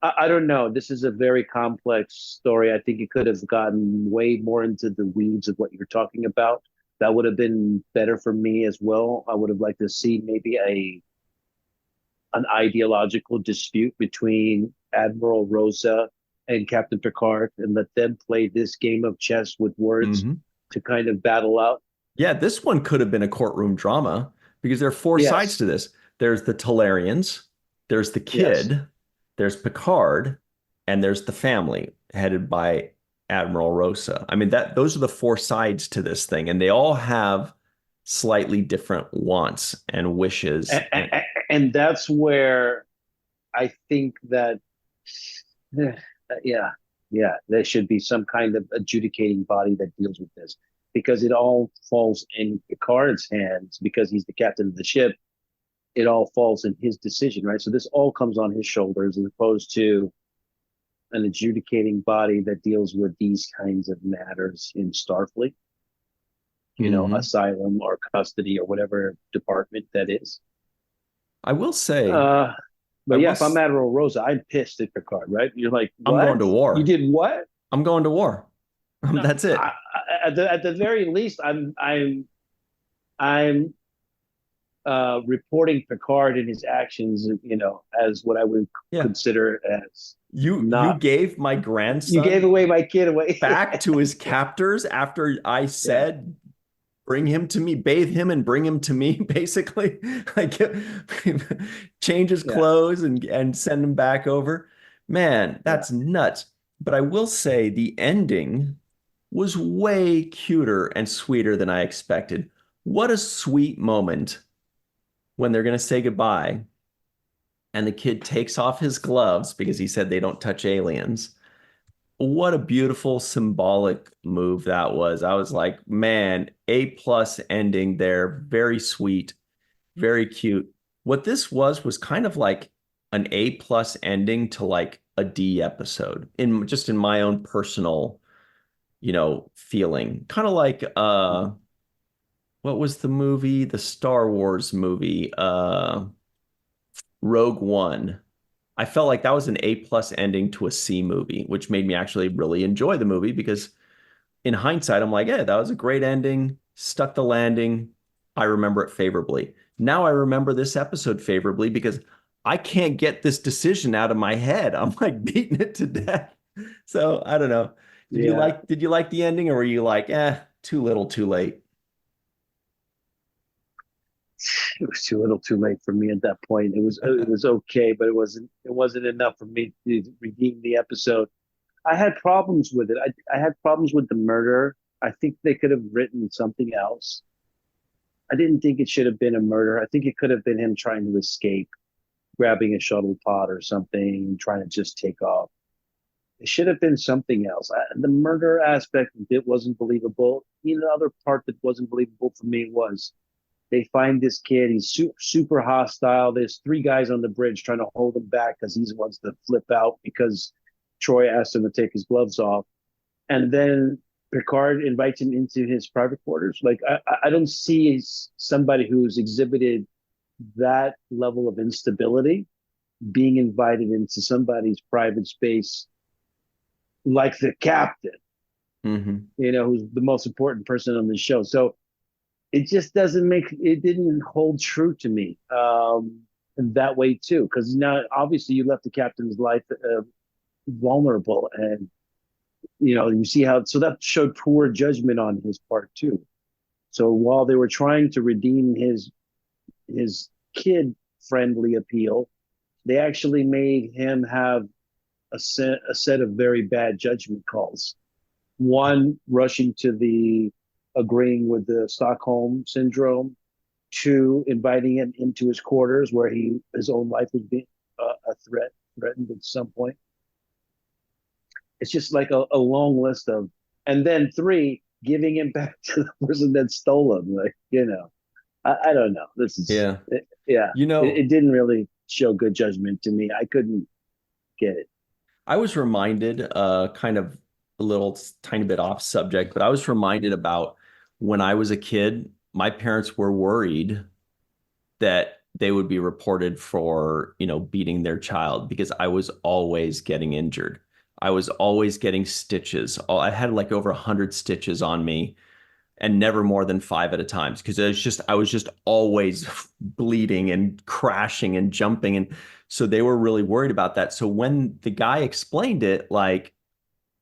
I don't know. This is a very complex story. I think it could have gotten way more into the weeds of what you're talking about. That would have been better for me as well. I would have liked to see maybe a an ideological dispute between Admiral Rosa and Captain Picard, and let them play this game of chess with words Hmm. to kind of battle out. Yeah, this one could have been a courtroom drama because there are four sides Yes, to this. There's the Talarians, there's the yes. kid, there's Picard, and there's the family headed by Admiral Rosa. I mean, that those are the four sides to this thing, and they all have slightly different wants and wishes. And, and that's where I think that, yeah, yeah, there should be some kind of adjudicating body that deals with this, because it all falls in Picard's hands because he's the captain of the ship. It all falls in his decision, right? So this all comes on his shoulders, as opposed to an adjudicating body that deals with these kinds of matters in Starfleet, Hmm. asylum or custody or whatever department that is. I will say, Uh, I but yeah, will. if I'm Admiral Rosa, I'm pissed at Picard, right? You're like, I'm going what? to You war. did what? I'm going to war. No, That's it. at the very least, I'm reporting Picard and his actions, as what I would Yeah. consider as You not. gave my You gave grandson away my kid away. back to his captors after I Yeah, said, bring him to me, bathe him and bring him to me, basically. Like change his yeah, clothes and send him back over. Man, yeah. that's nuts. But I will say the ending was way cuter and sweeter than I expected. What a sweet moment when they're going to say goodbye and the kid takes off his gloves because he said they don't touch aliens. What a beautiful symbolic move that was. I was like, man, A plus ending there. Very sweet, very cute. What this was kind of like an A plus ending to like a D episode in my own personal, feeling. Kind of like what was the movie? The Star Wars movie, Rogue One. I felt like that was an A plus ending to a C movie, which made me actually really enjoy the movie because in hindsight, I'm like, yeah, that was a great ending, stuck the landing. I remember it favorably. Now I remember this episode favorably because I can't get this decision out of my head. I'm like beating it to death. So I don't know. Yeah. Did you like the ending or were you like, too little, too late? It was too little, too late for me at that point. It was okay, but it wasn't enough for me to redeem the episode. I had problems with it. I had problems with the murder. I think they could have written something else. I didn't think it should have been a murder. I think it could have been him trying to escape, grabbing a shuttle pod or something, trying to just take off. It should have been something else. The murder aspect, it wasn't believable. The other part that wasn't believable for me was they find this kid. He's super hostile. There's three guys on the bridge trying to hold him back because he wants to flip out because Troy asked him to take his gloves off. And then Picard invites him into his private quarters. Like, I don't see somebody who's exhibited that level of instability being invited into somebody's private space like the captain, Hmm. who's the most important person on the show. So it didn't hold true to me in that way too, because now obviously you left the captain's life vulnerable, and you see how, so that showed poor judgment on his part too. So while they were trying to redeem his kid friendly appeal, they actually made him have a set of very bad judgment calls. One, rushing to the agreeing with the Stockholm syndrome. Two, inviting him into his quarters where his own life was being threatened at some point. It's just like a long list of, and then three, giving him back to the person that stole him. Like, I don't know. This is, Yeah. yeah, You it know, didn't really show good judgment to me. I couldn't get it. I was reminded, kind of a little tiny bit off subject, but I was reminded about when I was a kid, my parents were worried that they would be reported for, beating their child because I was always getting injured. I was always getting stitches. I had like over 100 stitches on me and never more than five at a time because I was just always bleeding and crashing and jumping. And so they were really worried about that. So when the guy explained it, like,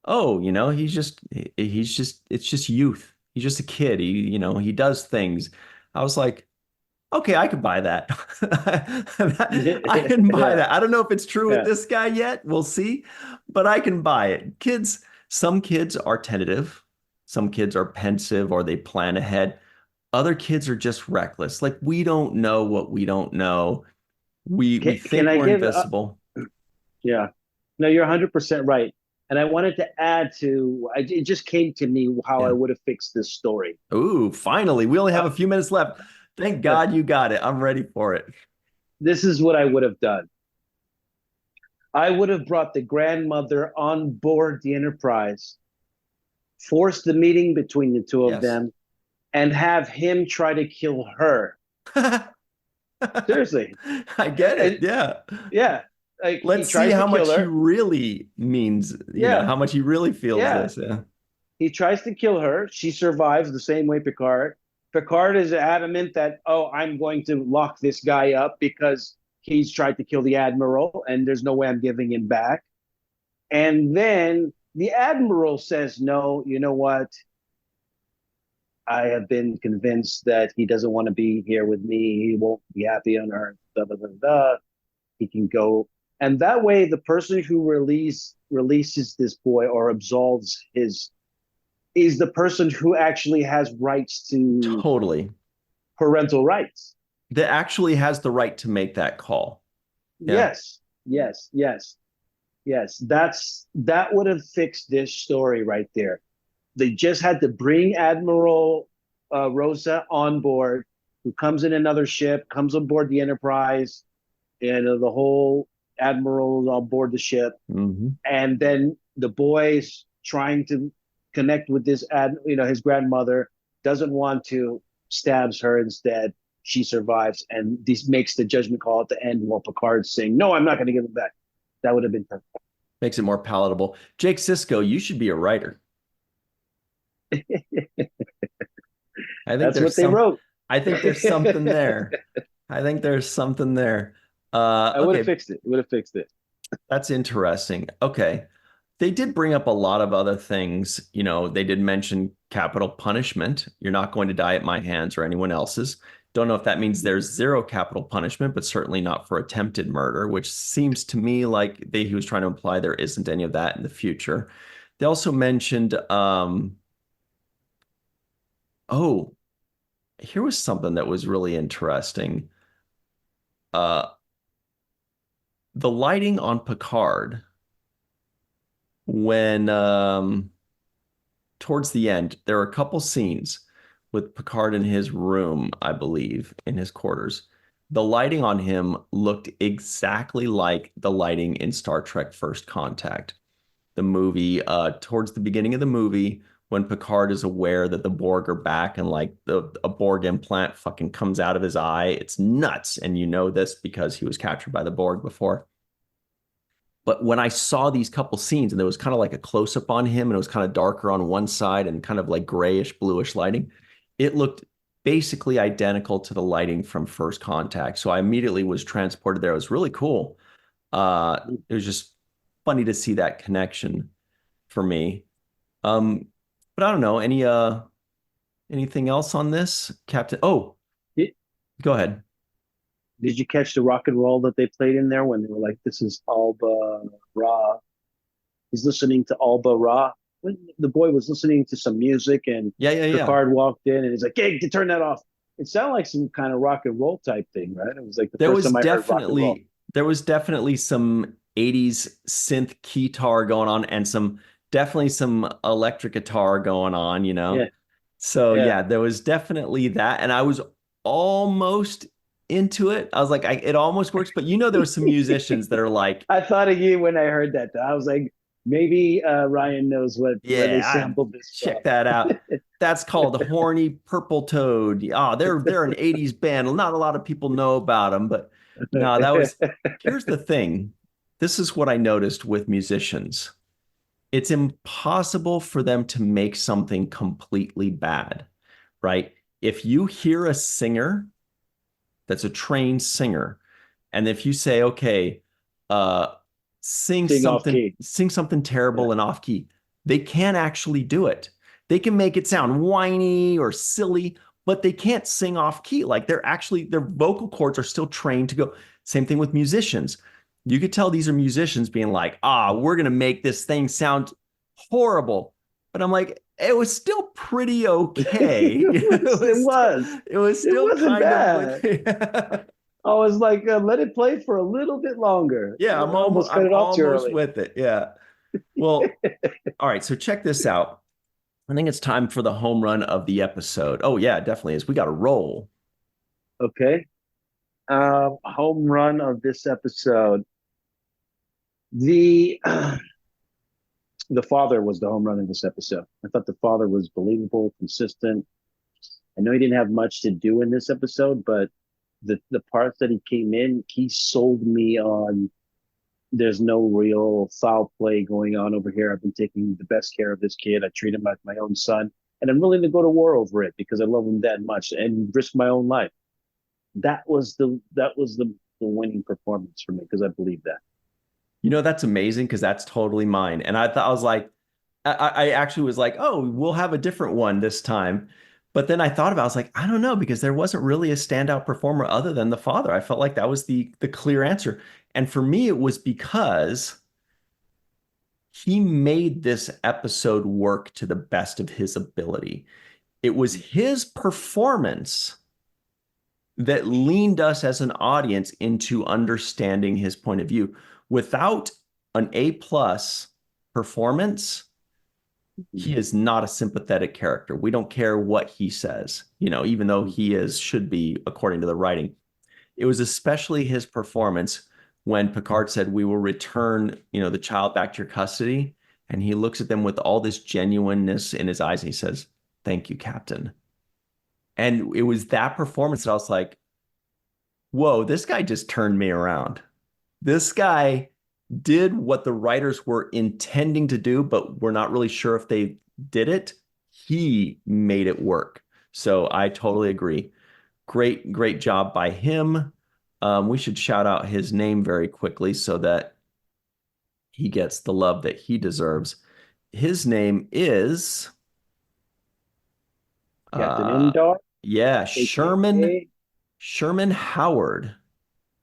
oh, it's just youth. He's just a kid. He does things. I was like, okay, I can buy that. I can buy Yeah, that. I don't know if it's true with yeah. this guy yet. We'll see, but I can buy it. Some kids are tentative, some kids are pensive or they plan ahead. Other kids are just reckless. Like we don't know what we don't know. We Can think I we're give? invincible. Yeah, no, you're 100% right. And I wanted to add to, it just came to me how I Yeah. would have fixed this story. Ooh, finally, we only have Uh, a few minutes left. Thank God you got it. I'm ready for it. this is what I would have done. I would have brought the grandmother on board the Enterprise, forced the meeting between the two of Yes. them, and have him try to kill her. Seriously. I get it. And Yeah. yeah, like he Let's see tries to how kill much he her. really means, Yeah, how much he really feels yeah. this. Yeah. He tries to kill her. She survives the same way Picard. Picard is adamant that, oh, I'm going to lock this guy up because he's tried to kill the Admiral and there's no way I'm giving him back. And then the Admiral says, no, you know what? I have been convinced that he doesn't want to be here with me. He won't be happy on Earth. Da, da, da, da. He can go. And that way, the person who releases this boy or absolves his is the person who actually has rights to Totally. parental rights. That actually has the right to make that call. Yeah. Yes, yes, yes, yes. That would have fixed this story right there. They just had to bring Admiral Rosa on board, who comes in another ship, comes on board the Enterprise, and the whole Admiral on board the ship, and then the boys trying to connect with his grandmother, doesn't want to, stabs her instead. She survives, and this makes the judgment call at the end while Picard's saying, "No, I'm not going to give it back." That would have been perfect. Makes it more palatable. Jake Sisko, you should be a writer. I think That's what they wrote. I think there's something there. I think there's something there. I would have Okay, fixed it. Would have fixed it. that's interesting. Okay. They did bring up a lot of other things. They did mention capital punishment. You're not going to die at my hands or anyone else's. Don't know if that means there's zero capital punishment, but certainly not for attempted murder, which seems to me like he was trying to imply there isn't any of that in the future. They also mentioned, oh, here was something that was really interesting. Uh, the lighting on Picard when towards the end, there are a couple scenes with Picard in his room, I believe, in his quarters. The lighting on him looked exactly like the lighting in Star Trek First Contact, the movie. Towards the beginning of the movie, when Picard is aware that the Borg are back and like a Borg implant fucking comes out of his eye. It's nuts. And you know this because he was captured by the Borg before. But when I saw these couple scenes and there was kind of like a close up on him and it was kind of darker on one side and kind of like grayish, bluish lighting, it looked basically identical to the lighting from First Contact. So I immediately was transported there. It was really cool. It was just funny to see that connection for me. But I don't know, anything else on this, Captain? Oh, Did, go ahead. did you catch the rock and roll that they played in there when they were like, "This is Alba Ra"? He's listening to Alba Ra. When the boy was listening to some music, and Yeah, yeah, yeah. Picard walked in, and he's like, "Hey, to turn that off." It sounded like some kind of rock and roll type thing, right? It was like the There first was time I heard rock and roll. definitely there was definitely some 80s synth guitar going on and definitely some electric guitar going on. Yeah, So yeah. yeah, there was definitely that. And I was almost into it. I was like, it almost works, but there was some musicians that are like, I thought of you when I heard that. I was like, maybe Ryan knows where they yeah, sampled this check that out. That's called Horny Purple Toad. They're an 80s band. Not a lot of people know about them, but no, here's the thing. This is what I noticed with musicians. It's impossible for them to make something completely bad, right? If you hear a singer that's a trained singer, and if you say, okay, uh, Sing off key. sing something Yeah. terrible and off key, they can't actually do it. They can make it sound whiny or silly, but they can't sing off key. Like their vocal cords are still trained to go. Same thing with musicians. You could tell these are musicians being like, we're going to make this thing sound horrible. But I'm like, it was still pretty okay. It was It still wasn't kind bad. of like, I was like, let it play for a little bit longer. yeah, Almost cut I'm it off too almost early. with it. Yeah. Well, all right. So check this out. I think it's time for the home run of the episode. Oh yeah, it definitely is. We got to roll. Okay. Home run of this episode. The the father was the home run in this episode. I thought the father was believable, consistent. I know he didn't have much to do in this episode, but the parts that he came in, he sold me on. There's no real foul play going on over here. I've been taking the best care of this kid. I treat him like my own son, and I'm willing to go to war over it because I love him that much and risk my own life. That was the winning performance for me because I believe that. That's amazing because that's totally mine. And I was like, I actually was like, oh, we'll have a different one this time. But then I thought about it, I was like, I don't know, because there wasn't really a standout performer other than the father. I felt like that was the clear answer. And for me, it was because he made this episode work to the best of his ability. It was his performance that leaned us as an audience into understanding his point of view. Without an A+ performance, he is not a sympathetic character. We don't care what he says, even though should be according to the writing. It was especially his performance when Picard said, "We will return, the child back to your custody." And he looks at them with all this genuineness in his eyes. And he says, "Thank you, Captain." And it was that performance that I was like, whoa, this guy just turned me around. This guy did what the writers were intending to do, but we're not really sure if they did it. He made it work. So I totally agree. Great, great job by him. We should shout out his name very quickly so that he gets the love that he deserves. His name is Captain Indar. Yeah, AKA. Sherman Howard.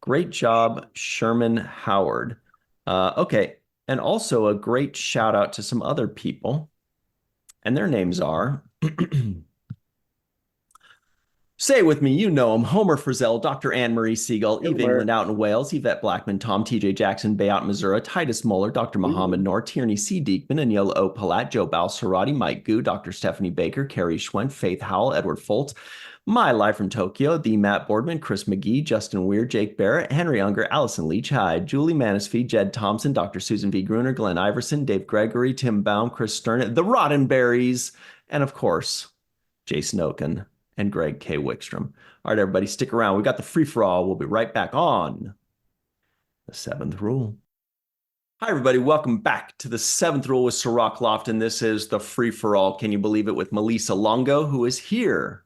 Great job, Sherman Howard. Okay, and also a great shout out to some other people, and their names are say it with me, you know them. Homer Frizzell, Dr. Marie Segal, Eve England out in Wales, Yvette Blackmon-Tom, TJ Jackson-Bey out in Missouri, Titus Mohler, Dr. Mohamed Noor, Tierney C, Dieckmann, Anil O, Polat, Joe Balsarotti, Mike Goo, Dr. Stephanie Baker, Carrie Schwent, Faith Howell, Edward Foltz, My Life from Tokyo, the Matt Boardman, Chris McGee, Justin Weir, Jake Barrett, Henry Unger, Allyson Leach-Heid, Julie Manasfi, Jed Thompson, Dr. Susan V. Gruner, Glenn Iverson, Dave Gregory, Tim Baum, Chris Stern, the Roddenberries, and of course, Jason Okun and Greg K. Wickstrom. All right, everybody, stick around. We got the free-for-all. We'll be right back on The Seventh Rule. Hi, everybody. Welcome back to The Seventh Rule with Cirroc Lofton. This is the free-for-all. Can you believe it? With Melissa Longo, who is here.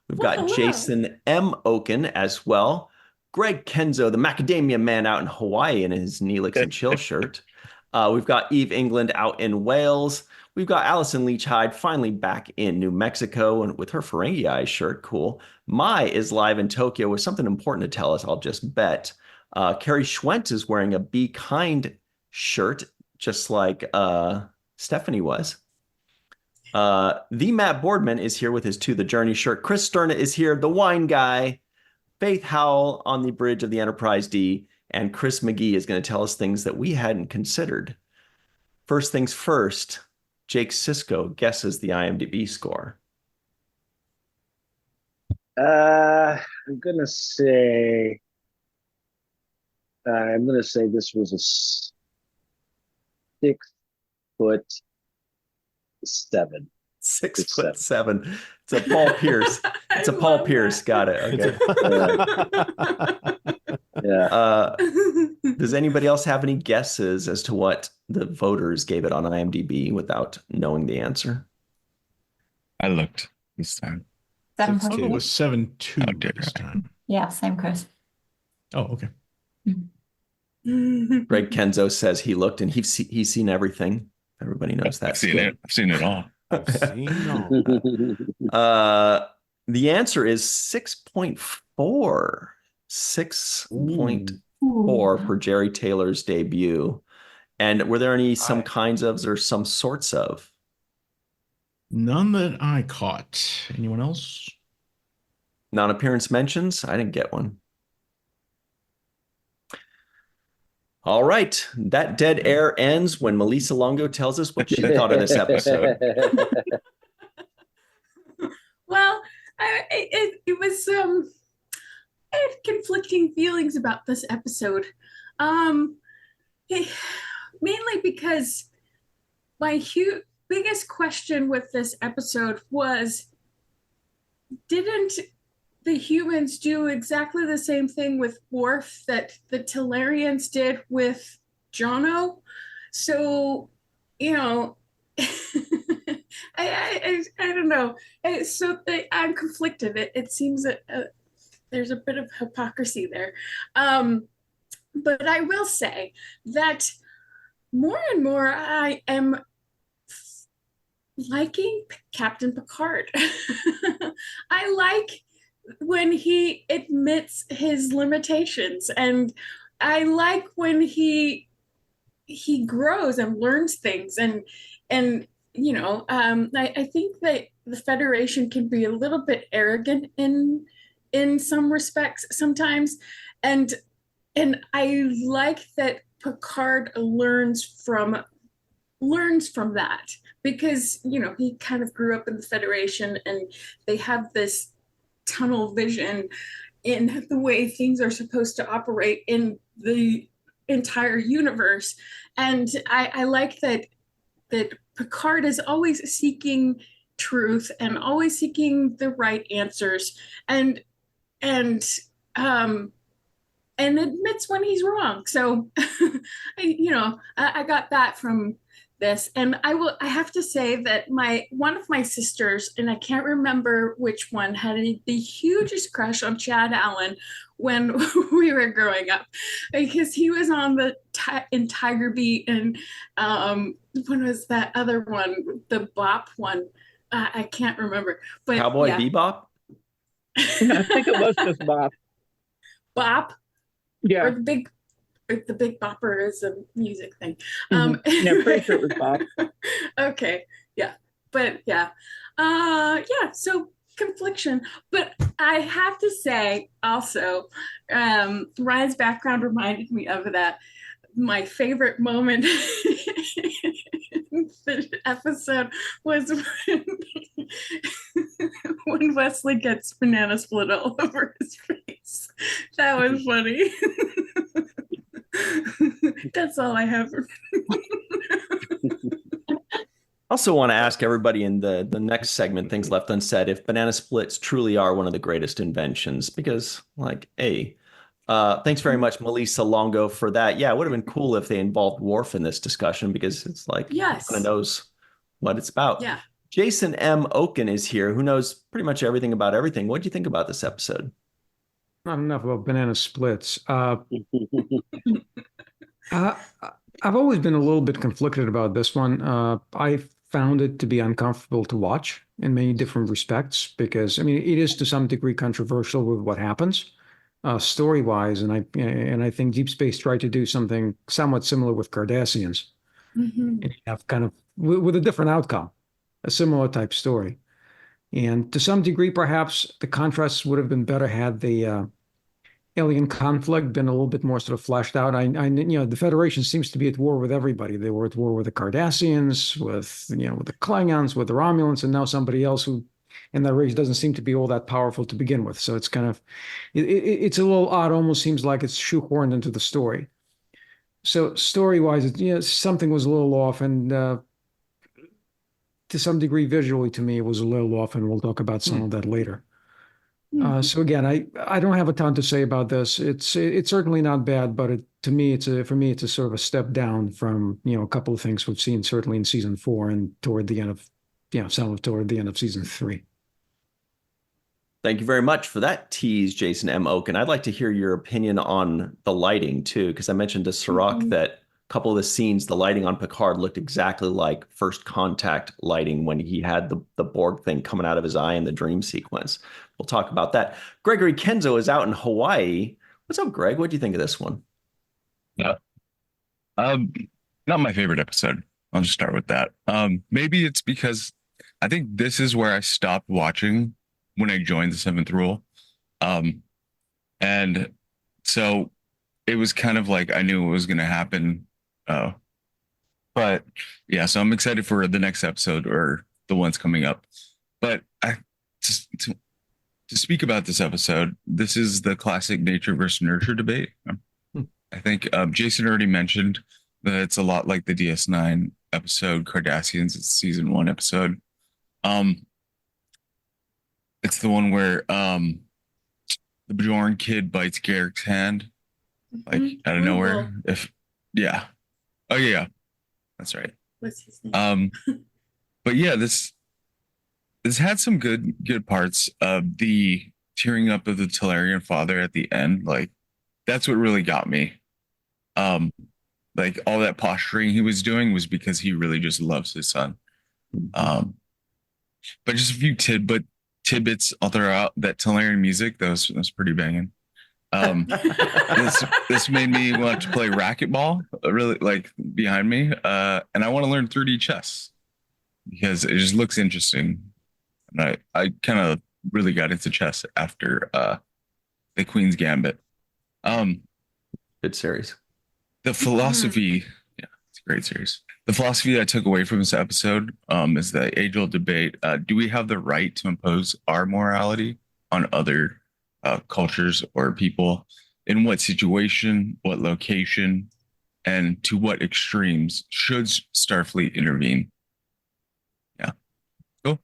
We've got Jason M. Okun as well. Greg Kenzo, the macadamia man out in Hawaii in his Neelix and Chill shirt. We've got Eve England out in Wales. We've got Allyson Leach-Heid finally back in New Mexico and with her Ferengi Eyes shirt. Cool. Mai is live in Tokyo with something important to tell us, I'll just bet. Carrie Schwent is wearing a Be Kind shirt, just like Stephanie was. The Matt Boardman is here with his To the Journey shirt. Chris Stern is here, the wine guy. Faith Howell on the bridge of the Enterprise D. And Chris McGee is going to tell us things that we hadn't considered. First things first, Jake Sisko guesses the IMDb score. I'm gonna say this was a 6'7". 6'7". It's a Paul Pierce. It's a Paul Pierce. Got it. Okay. Yeah. Does anybody else have any guesses as to what the voters gave it on IMDb without knowing the answer? I looked this time. 7.2. It was 7.2 this time. Yeah, same, Chris. Oh, okay. Greg Kenzo says he looked and he's seen everything. Everybody knows that. I've seen it. I've seen it all. I've seen all. The answer is 6.4. 6.4 for Jerry Taylor's debut. And were there some kinds of or some sorts of? None that I caught. Anyone else? Non-appearance mentions? I didn't get one. All right. That dead air ends when Melissa Longo tells us what she thought of this episode. Well, it was I had conflicting feelings about this episode. mainly because my biggest question with this episode was, didn't the humans do exactly the same thing with Worf that the Tellarians did with Jono? So, you know, I don't know. I'm conflicted. It seems that there's a bit of hypocrisy there. But I will say that more and more I am liking Captain Picard. I like when he admits his limitations, and I like when he grows and learns things, and I think that the Federation can be a little bit arrogant in some respects sometimes, and I like that Picard learns from that, because he kind of grew up in the Federation, and they have this tunnel vision in the way things are supposed to operate in the entire universe. And I like that Picard is always seeking truth and always seeking the right answers, and admits when he's wrong. So I got that from this. And I have to say that one of my sisters, and I can't remember which one, had the hugest crush on Chad Allen when we were growing up, because he was on in Tiger Beat, and when was that other one, the Bop one? I can't remember. But Cowboy Bebop? I think it was just Bob. Bop? Yeah. Or the Big Bopper is a music thing. Yeah, pretty sure it was Bob. Okay, yeah, but yeah, so confliction. But I have to say also, Ryan's background reminded me of that. My favorite moment in the episode was when Wesley gets banana split all over his face. That was funny. That's all I have. Also want to ask everybody in the next segment, Things Left Unsaid, if banana splits truly are one of the greatest inventions, because thanks very much, Melissa Longo, for that. Yeah, it would have been cool if they involved Worf in this discussion, because it's Yes, kind of knows what it's about. Yeah. Jason M. Okun is here, who knows pretty much everything about everything. What do you think about this episode? Not enough about banana splits. I've always been a little bit conflicted about this one. I found it to be uncomfortable to watch in many different respects, because it is to some degree controversial with what happens story-wise, and I think Deep Space tried to do something somewhat similar with Cardassians, and you have kind of with a different outcome, a similar type story. And to some degree, perhaps the contrasts would have been better had the alien conflict been a little bit more sort of fleshed out. The Federation seems to be at war with everybody. They were at war with the Cardassians, with the Klingons, with the Romulans, and now somebody else who in that race doesn't seem to be all that powerful to begin with. So it's kind of it's a little odd. Almost seems like it's shoehorned into the story. So story-wise, something was a little off, and to some degree, visually, to me, it was a little off, and we'll talk about some of that later. So again, I don't have a ton to say about this. It's certainly not bad, but for me, it's a sort of a step down from a couple of things we've seen certainly in season 4 and toward the end of season 3. Thank you very much for that tease, Jason M. Okun. I'd like to hear your opinion on the lighting too, because I mentioned to Cirroc that a couple of the scenes, the lighting on Picard looked exactly like First Contact lighting when he had the Borg thing coming out of his eye in the dream sequence. We'll talk about that. Gregory Kenzo is out in Hawaii. What's up, Greg? What do you think of this one? Yeah. Not my favorite episode. I'll just start with that. Maybe it's because I think this is where I stopped watching when I joined the Seventh Rule. And so it was kind of like I knew what was going to happen. But yeah, so I'm excited for the next episode or the ones coming up. But to speak about this episode, this is the classic nature versus nurture debate. I think Jason already mentioned It's a lot like the DS9 episode Cardassians. It's season 1 episode. It's the one where the Bjorn kid bites Garrick's hand, like out of nowhere. Yeah. Oh yeah, that's right. What's his name? But yeah, this had some good parts. The tearing up of the Tellarian father at the end, like that's what really got me. Like all that posturing he was doing was because he really just loves his son. But just a few tidbits all throughout that Tellarian music that was pretty banging. This made me want to play racquetball, really, like behind me, and I want to learn 3D chess because it just looks interesting. And I kind of really got into chess after the Queen's Gambit. Good series. The philosophy, yeah, it's a great series. The philosophy I took away from this episode is the age-old debate: do we have the right to impose our morality on other cultures or people? In what situation, what location, and to what extremes should Starfleet intervene? Yeah, cool.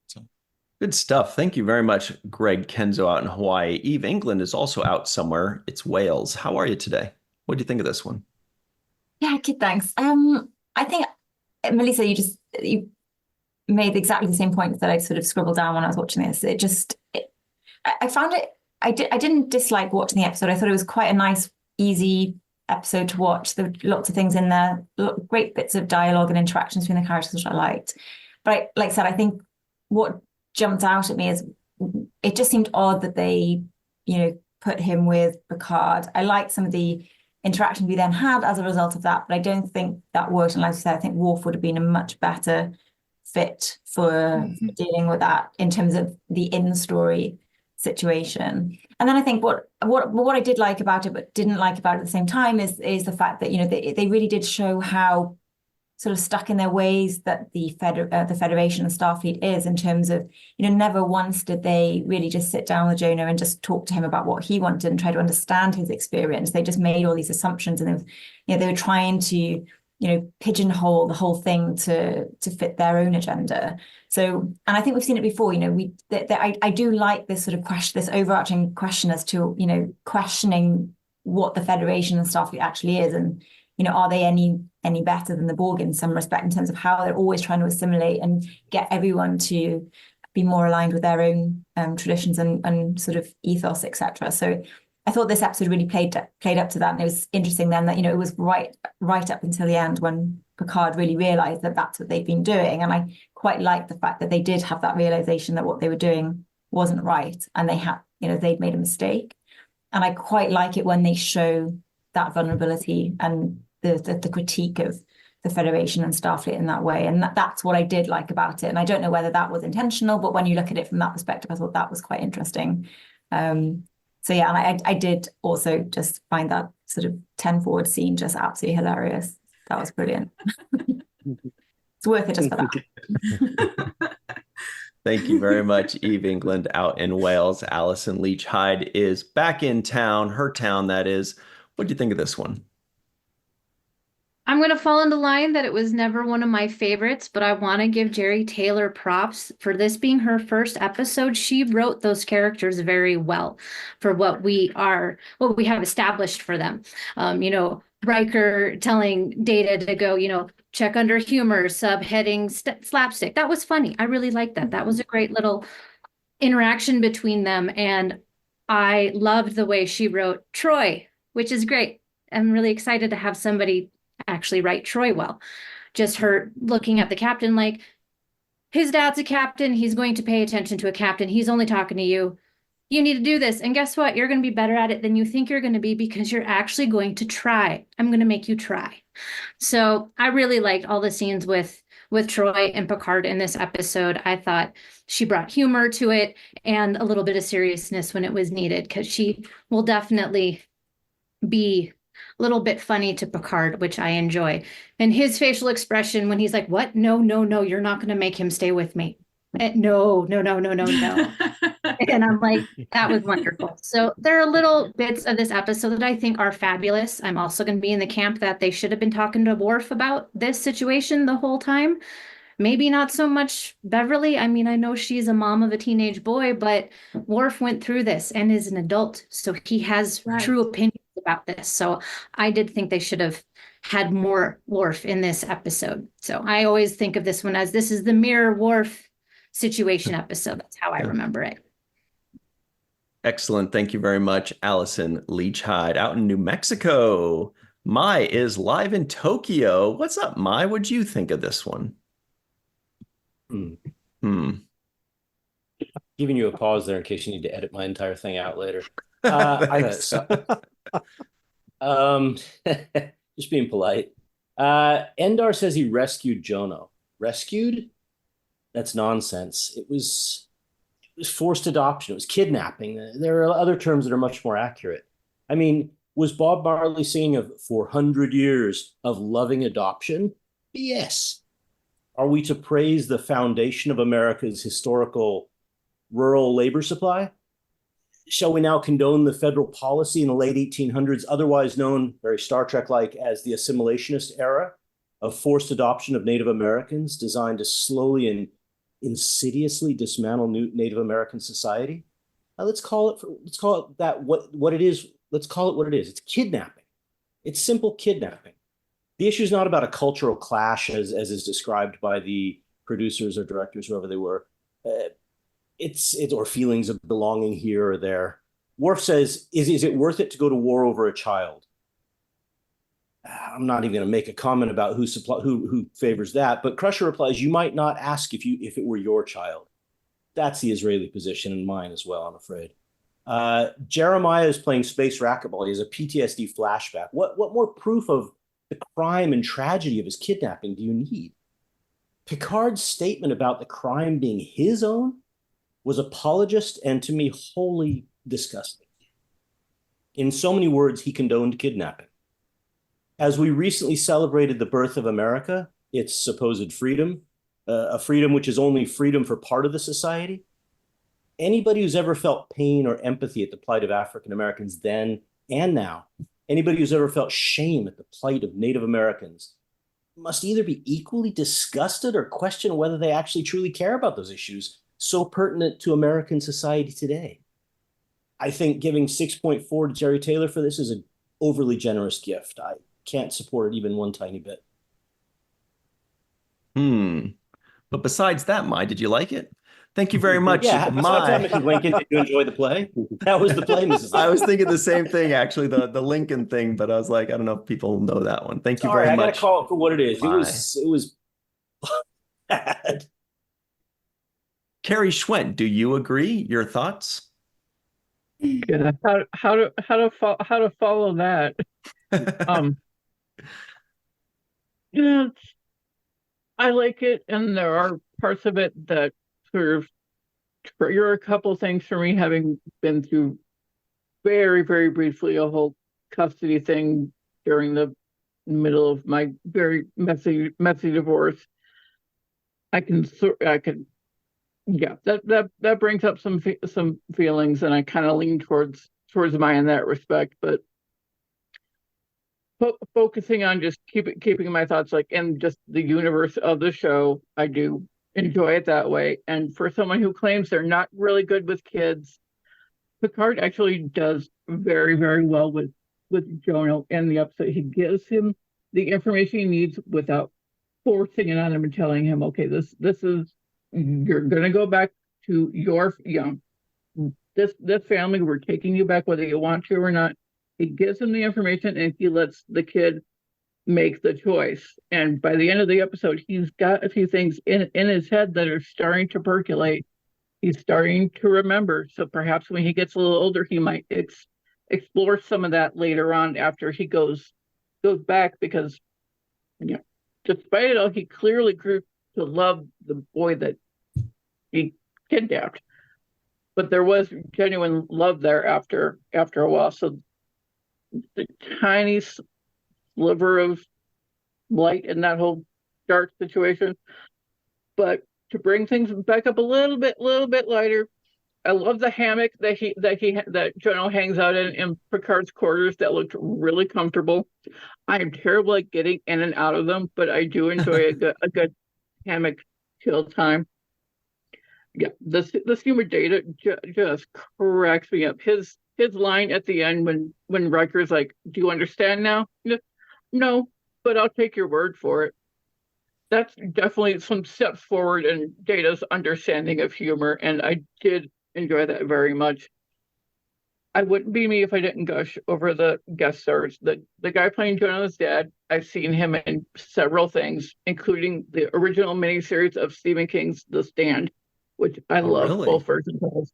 So. Good stuff. Thank you very much, Greg Kenzo out in Hawaii. Eve England is also out somewhere. It's Wales. How are you today? What do you think of this one? Yeah, good, thanks. I think, Melissa, you made exactly the same points that I sort of scribbled down when I was watching this. I found it, I didn't dislike watching the episode. I thought it was quite a nice, easy episode to watch. There were lots of things in there, great bits of dialogue and interactions between the characters, which I liked. But like I said, I think what jumped out at me is it just seemed odd that they, put him with Picard. I liked some of the interaction we then had as a result of that, but I don't think that worked. And like I said, I think Worf would have been a much better fit for dealing with that in terms of the in-story situation. And then I think what I did like about it, but didn't like about it at the same time is the fact that, they really did show how sort of stuck in their ways that the Federation and Starfleet is, in terms of, never once did they really just sit down with Jonah and just talk to him about what he wanted and try to understand his experience. They just made all these assumptions, and they were trying to, pigeonhole the whole thing to fit their own agenda. So, and I think we've seen it before, I do like this sort of question, this overarching question as to, questioning what the Federation and Starfleet actually is, and are they any better than the Borg in some respect, in terms of how they're always trying to assimilate and get everyone to be more aligned with their own traditions and sort of ethos, etc. So I thought this episode really played up to that, and it was interesting then that it was right up until the end when Picard really realized that that's what they've been doing, and I quite liked the fact that they did have that realization that what they were doing wasn't right, and they had they'd made a mistake, and I quite like it when they show that vulnerability and the critique of the Federation and Starfleet in that way. And that's what I did like about it. And I don't know whether that was intentional, but when you look at it from that perspective, I thought that was quite interesting. So yeah, and I did also just find that sort of 10 forward scene just absolutely hilarious. That was brilliant. It's worth it just for that. Thank you very much, Eve England out in Wales. Allyson Leach-Heid is back in town, her town that is. What do you think of this one? I'm going to fall into line that it was never one of my favorites, but I want to give Jeri Taylor props for this being her first episode. She wrote those characters very well for what we have established for them. Riker telling Data to go, check under humor, subheading slapstick. That was funny. I really liked that. That was a great little interaction between them. And I loved the way she wrote Troy, which is great. I'm really excited to have somebody actually write Troy well. Just her looking at the captain like, his dad's a captain. He's going to pay attention to a captain. He's only talking to you. You need to do this. And guess what? You're going to be better at it than you think you're going to be, because you're actually going to try. I'm going to make you try. So I really liked all the scenes with Troy and Picard in this episode. I thought she brought humor to it and a little bit of seriousness when it was needed, because she will definitely be a little bit funny to Picard, which I enjoy. And his facial expression when he's like, what? No, you're not going to make him stay with me. No. And I'm like, that was wonderful. So there are little bits of this episode that I think are fabulous. I'm also going to be in the camp that they should have been talking to Worf about this situation the whole time. Maybe not so much Beverly. I mean, I know she's a mom of a teenage boy, but Worf went through this and is an adult. So he has true opinions about this. So I did think they should have had more Worf in this episode. So I always think of this one as this is the mirror Worf situation episode. That's how I remember it. Excellent. Thank you very much, Allyson Leach-Heid out in New Mexico. Mai is live in Tokyo. What's up, Mai? What'd you think of this one? Giving you a pause there in case you need to edit my entire thing out later. Just being polite. Endar says he rescued Jono. Rescued? That's nonsense. It was forced adoption. It was kidnapping. There are other terms that are much more accurate. I mean, was Bob Marley singing of 400 years of loving adoption? Yes. Are we to praise the foundation of America's historical rural labor supply? Shall we now condone the federal policy in the late 1800s, otherwise known, very Star Trek-like, as the assimilationist era of forced adoption of Native Americans designed to slowly and insidiously dismantle Native American society? Let's call it that what it is. Let's call it what it is. It's kidnapping. It's simple kidnapping. The issue is not about a cultural clash, as is described by the producers or directors, whoever they were. It's or feelings of belonging here or there. Worf says, "Is it worth it to go to war over a child?" I'm not even going to make a comment about who favors that. But Crusher replies, "You might not ask if it were your child." That's the Israeli position and mine as well, I'm afraid. Jeremiah is playing space racquetball. He has a PTSD flashback. What more proof of the crime and tragedy of his kidnapping do you need? Picard's statement about the crime being his own was apologist and, to me, wholly disgusting. In so many words, he condoned kidnapping. As we recently celebrated the birth of America, its supposed freedom, a freedom which is only freedom for part of the society, anybody who's ever felt pain or empathy at the plight of African Americans then and now, anybody who's ever felt shame at the plight of Native Americans, must either be equally disgusted or question whether they actually truly care about those issues so pertinent to American society today. I think giving 6.4 to Jerry Taylor for this is an overly generous gift. I can't support it even one tiny bit. But besides that, Mai, did you like it? Thank you very much, Yeah, Mai. Mrs. Lincoln, did you enjoy the play? That was the play, Mrs. I was thinking the same thing, actually, the Lincoln thing, but I was like, I don't know if people know that one. Thank you very much. I gotta call it for what it is. Mai. It was bad. Carrie Schwent, do you agree? Your thoughts? Yeah, how to follow that? Yeah, I like it, and there are parts of it that sort of trigger a couple things for me, having been through very, very briefly a whole custody thing during the middle of my very messy divorce. Yeah, that brings up some feelings, and I kind of lean towards Mai in that respect. But focusing on just keeping my thoughts like in just the universe of the show, I do enjoy it that way. And for someone who claims they're not really good with kids, Picard actually does very, very well with Jono in the episode. He gives him the information he needs without forcing it on him and telling him, okay, this is, you're gonna go back to your, this family, we're taking you back whether you want to or not. He gives him the information and he lets the kid make the choice. And by the end of the episode, he's got a few things in his head that are starting to percolate. He's starting to remember. So perhaps when he gets a little older, he might explore some of that later on after he goes back, because despite it all, he clearly grew to love the boy that he kidnapped. But there was genuine love there after a while. So the tiny sliver of light in that whole dark situation. But to bring things back up a little bit lighter, I love the hammock that Jono hangs out in Picard's quarters. That looked really comfortable. I am terrible at getting in and out of them, but I do enjoy a good hammock chill time. Yeah, this humor data just cracks me up. His line at the end when Riker's like, "Do you understand now?" No, but I'll take your word for it. That's definitely some steps forward in Data's understanding of humor, and I did enjoy that very much. I wouldn't be me if I didn't gush over the guest stars. The guy playing Jonah's dad, I've seen him in several things, including the original miniseries of Stephen King's The Stand, which I love really? both versions of.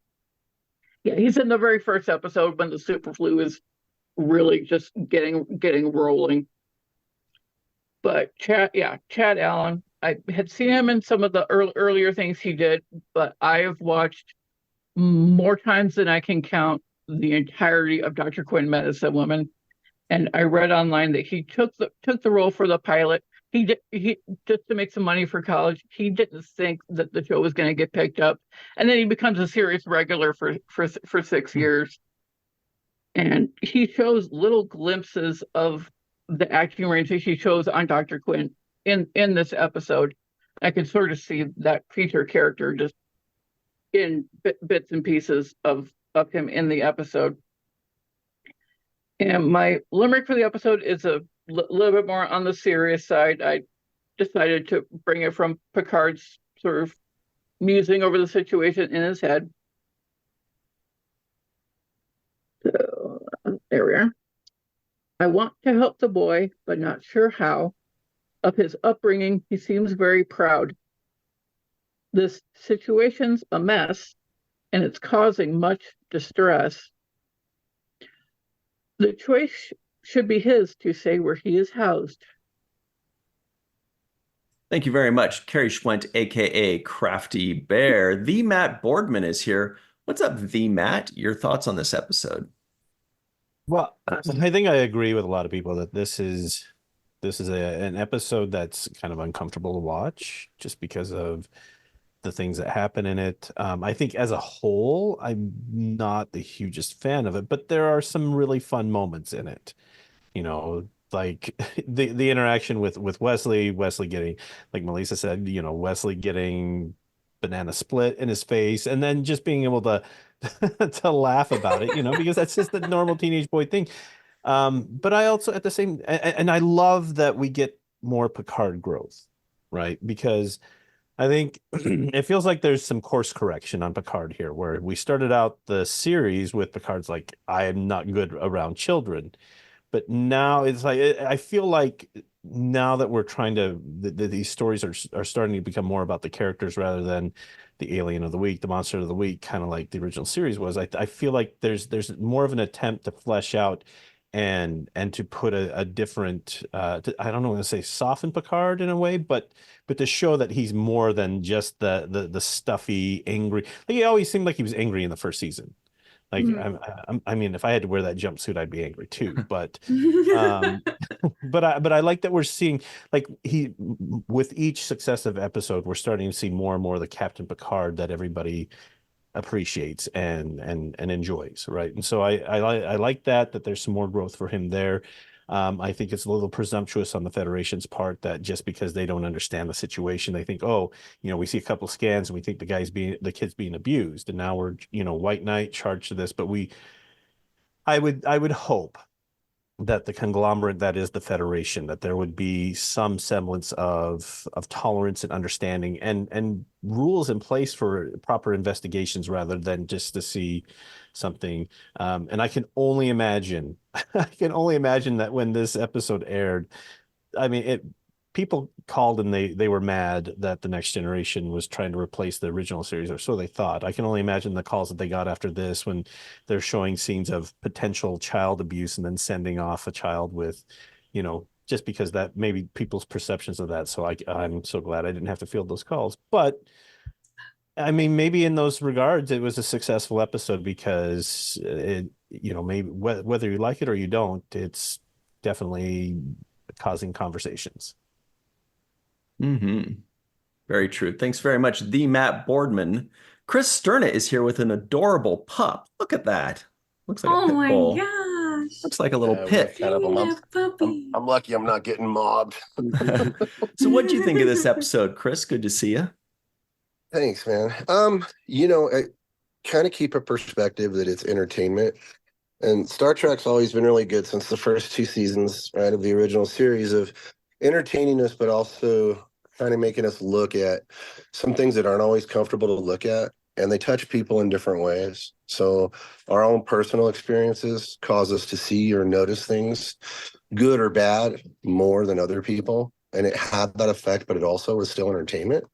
Yeah, he's in the very first episode when the super flu is really just getting rolling. But Chad Allen, I had seen him in some of the earlier things he did, but I have watched more times than I can count the entirety of Dr. Quinn Met as a Woman. And I read online that he took the role for the pilot. He just to make some money for college. He didn't think that the show was going to get picked up, and then he becomes a serious regular for 6 years. And he shows little glimpses of the acting range that he shows on Dr. Quinn in this episode. I can sort of see that feature character just in bits and pieces of him in the episode. And my limerick for the episode is a little bit more on the serious side. I decided to bring it from Picard's sort of musing over the situation in his head. So, there we are. I want to help the boy, but not sure how. Of his upbringing, he seems very proud. This situation's a mess, and it's causing much distress. The choice should be his to say where he is housed. Thank you very much, Carrie Schwent, aka Crafty Bear. The Matt Boardman is here. What's up, the Matt? Your thoughts on this episode? Well, I think I agree with a lot of people that this is an episode that's kind of uncomfortable to watch just because of the things that happen in it. I think as a whole, I'm not the hugest fan of it, but there are some really fun moments in it. You know, like the interaction with Wesley getting, like Melissa said, you know, Wesley getting banana split in his face, and then just being able to to laugh about it, you know, because that's just the normal teenage boy thing. But I also at the same, and I love that we get more Picard growth, right? Because I think it feels like there's some course correction on Picard here, where we started out the series with Picard's like, I am not good around children. But now it's like, I feel like now that we're trying to, these stories are starting to become more about the characters rather than the alien of the week, the monster of the week, kind of like the original series was. I feel like there's more of an attempt to flesh out and to put a different, I don't know, want to say soften Picard in a way, but to show that he's more than just the stuffy, angry. Like he always seemed like he was angry in the first season. Like, I mean, if I had to wear that jumpsuit, I'd be angry too. But, but I like that we're seeing, like, with each successive episode, we're starting to see more and more of the Captain Picard that everybody appreciates and enjoys, right? And so I like that there's some more growth for him there. I think it's a little presumptuous on the Federation's part that just because they don't understand the situation, they think, oh, you know, we see a couple of scans and we think the kid's being abused, and now we're, you know, white knight charged to this. But I would hope that the conglomerate that is the Federation, that there would be some semblance of tolerance and understanding and rules in place for proper investigations rather than just to see something. And I can only imagine that when this episode aired, I mean, people called and they were mad that the Next Generation was trying to replace the original series, or so they thought. I can only imagine the calls that they got after this when they're showing scenes of potential child abuse and then sending off a child with, you know, just because that maybe people's perceptions of that. So I'm so glad I didn't have to field those calls. But I mean, maybe in those regards, it was a successful episode because you know, maybe whether you like it or you don't, it's definitely causing conversations. Very true. Thanks very much, the Matt Boardman. Chris Sterna is here with an adorable pup. Look at that. Looks like a Oh pit my bull. gosh. Looks like a little Yeah, pit. kind of Yeah, puppy. I'm lucky I'm not getting mobbed. So what do you think of this episode, Chris? Good to see you. Thanks, man. I kind of keep a perspective that it's entertainment. And Star Trek's always been really good since the first 2 seasons, right, of the original series, of entertaining us, but also kind of making us look at some things that aren't always comfortable to look at. And they touch people in different ways. So our own personal experiences cause us to see or notice things, good or bad, more than other people. And it had that effect, but it also was still entertainment,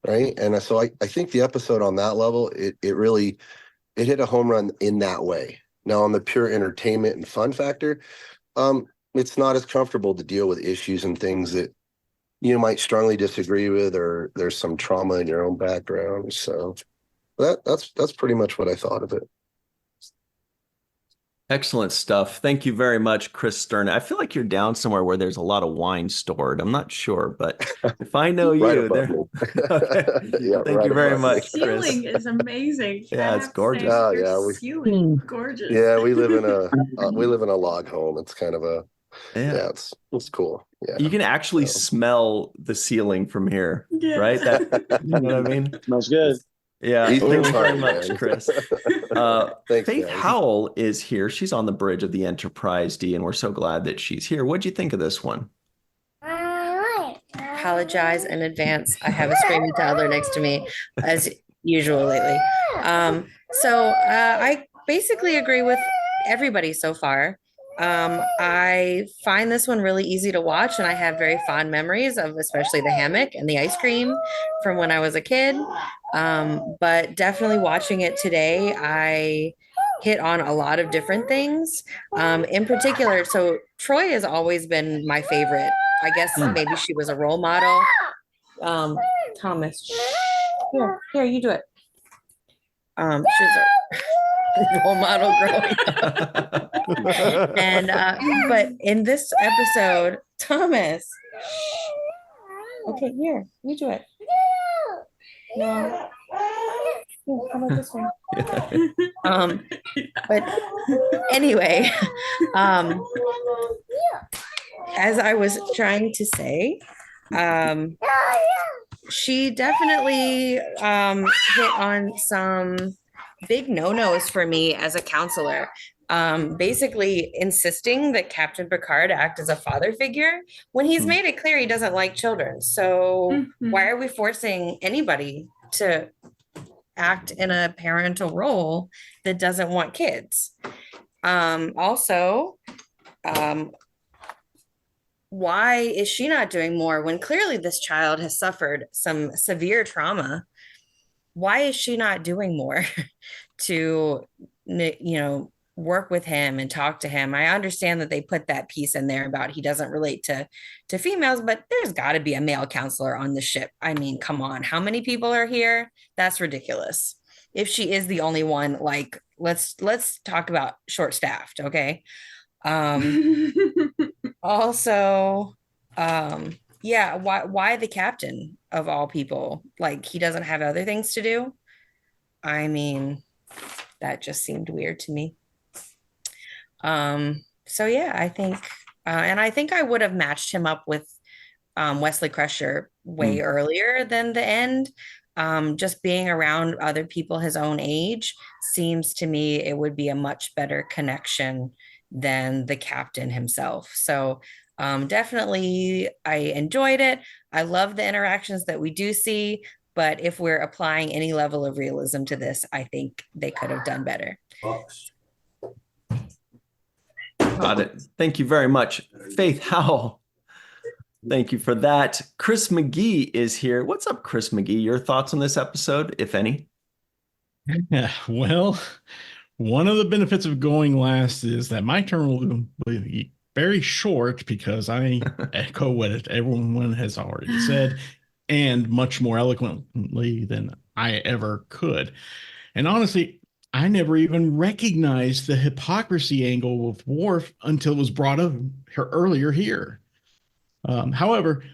right? And so I think the episode on that level, it hit a home run in that way. Now, on the pure entertainment and fun factor, it's not as comfortable to deal with issues and things that you might strongly disagree with, or there's some trauma in your own background. So that's pretty much what I thought of it. Excellent stuff. Thank you very much, Chris Sterna. I feel like you're down somewhere where there's a lot of wine stored. I'm not sure, but if I know Right you, above there. me. Yeah, Thank right you very above me. much, The Chris. ceiling is amazing. Yeah, I it's have to gorgeous. say, Oh, your yeah, ceiling is gorgeous. Yeah, we live in a log home. It's kind of Yeah. it's cool. Yeah. You can actually So. smell the ceiling from here, Yeah. right? You know what I mean? Smells good. Yeah. These Thank things you very are, much, man. Chris. Thanks, Faith guys. Howell is here. She's on the bridge of the Enterprise D, and we're so glad that she's here. What'd you think of this one? Apologize in advance. I have a screaming toddler next to me, as usual lately. I basically agree with everybody so far. I find this one really easy to watch, and I have very fond memories of especially the hammock and the ice cream from when I was a kid. But definitely watching it today, I hit on a lot of different things. In particular, so Troy has always been my favorite. I guess maybe she was a role model. Thomas, here, you do it. She's a role model growing up. And but in this episode, Thomas, okay, here, you do it. No. Here, how about this one? But anyway, as I was trying to say, she definitely hit on some big no-nos for me as a counselor. Basically insisting that Captain Picard act as a father figure when he's made it clear he doesn't like children. So why are we forcing anybody to act in a parental role that doesn't want kids? Why is she not doing more when clearly this child has suffered some severe trauma? Why is she not doing more to, work with him and talk to him? I understand that they put that piece in there about he doesn't relate to females, but there's got to be a male counselor on the ship. I mean, come on, how many people are here? That's ridiculous. If she is the only one, like, let's talk about short-staffed, okay? Also, why the captain of all people? Like, he doesn't have other things to do? I mean, that just seemed weird to me. I think, and I think I would have matched him up with Wesley Crusher way earlier than the end. Just being around other people his own age seems to me it would be a much better connection than the captain himself. So definitely I enjoyed it. I love the interactions that we do see, but if we're applying any level of realism to this, I think they could have done better. Got it. Thank you very much, Faith Howell. Thank you for that. Chris McGee is here. What's up, Chris McGee? Your thoughts on this episode, if any? Yeah, well, one of the benefits of going last is that my turn will be very short because I echo what everyone has already said and much more eloquently than I ever could. And honestly, I never even recognized the hypocrisy angle of Worf until it was brought up earlier here. However,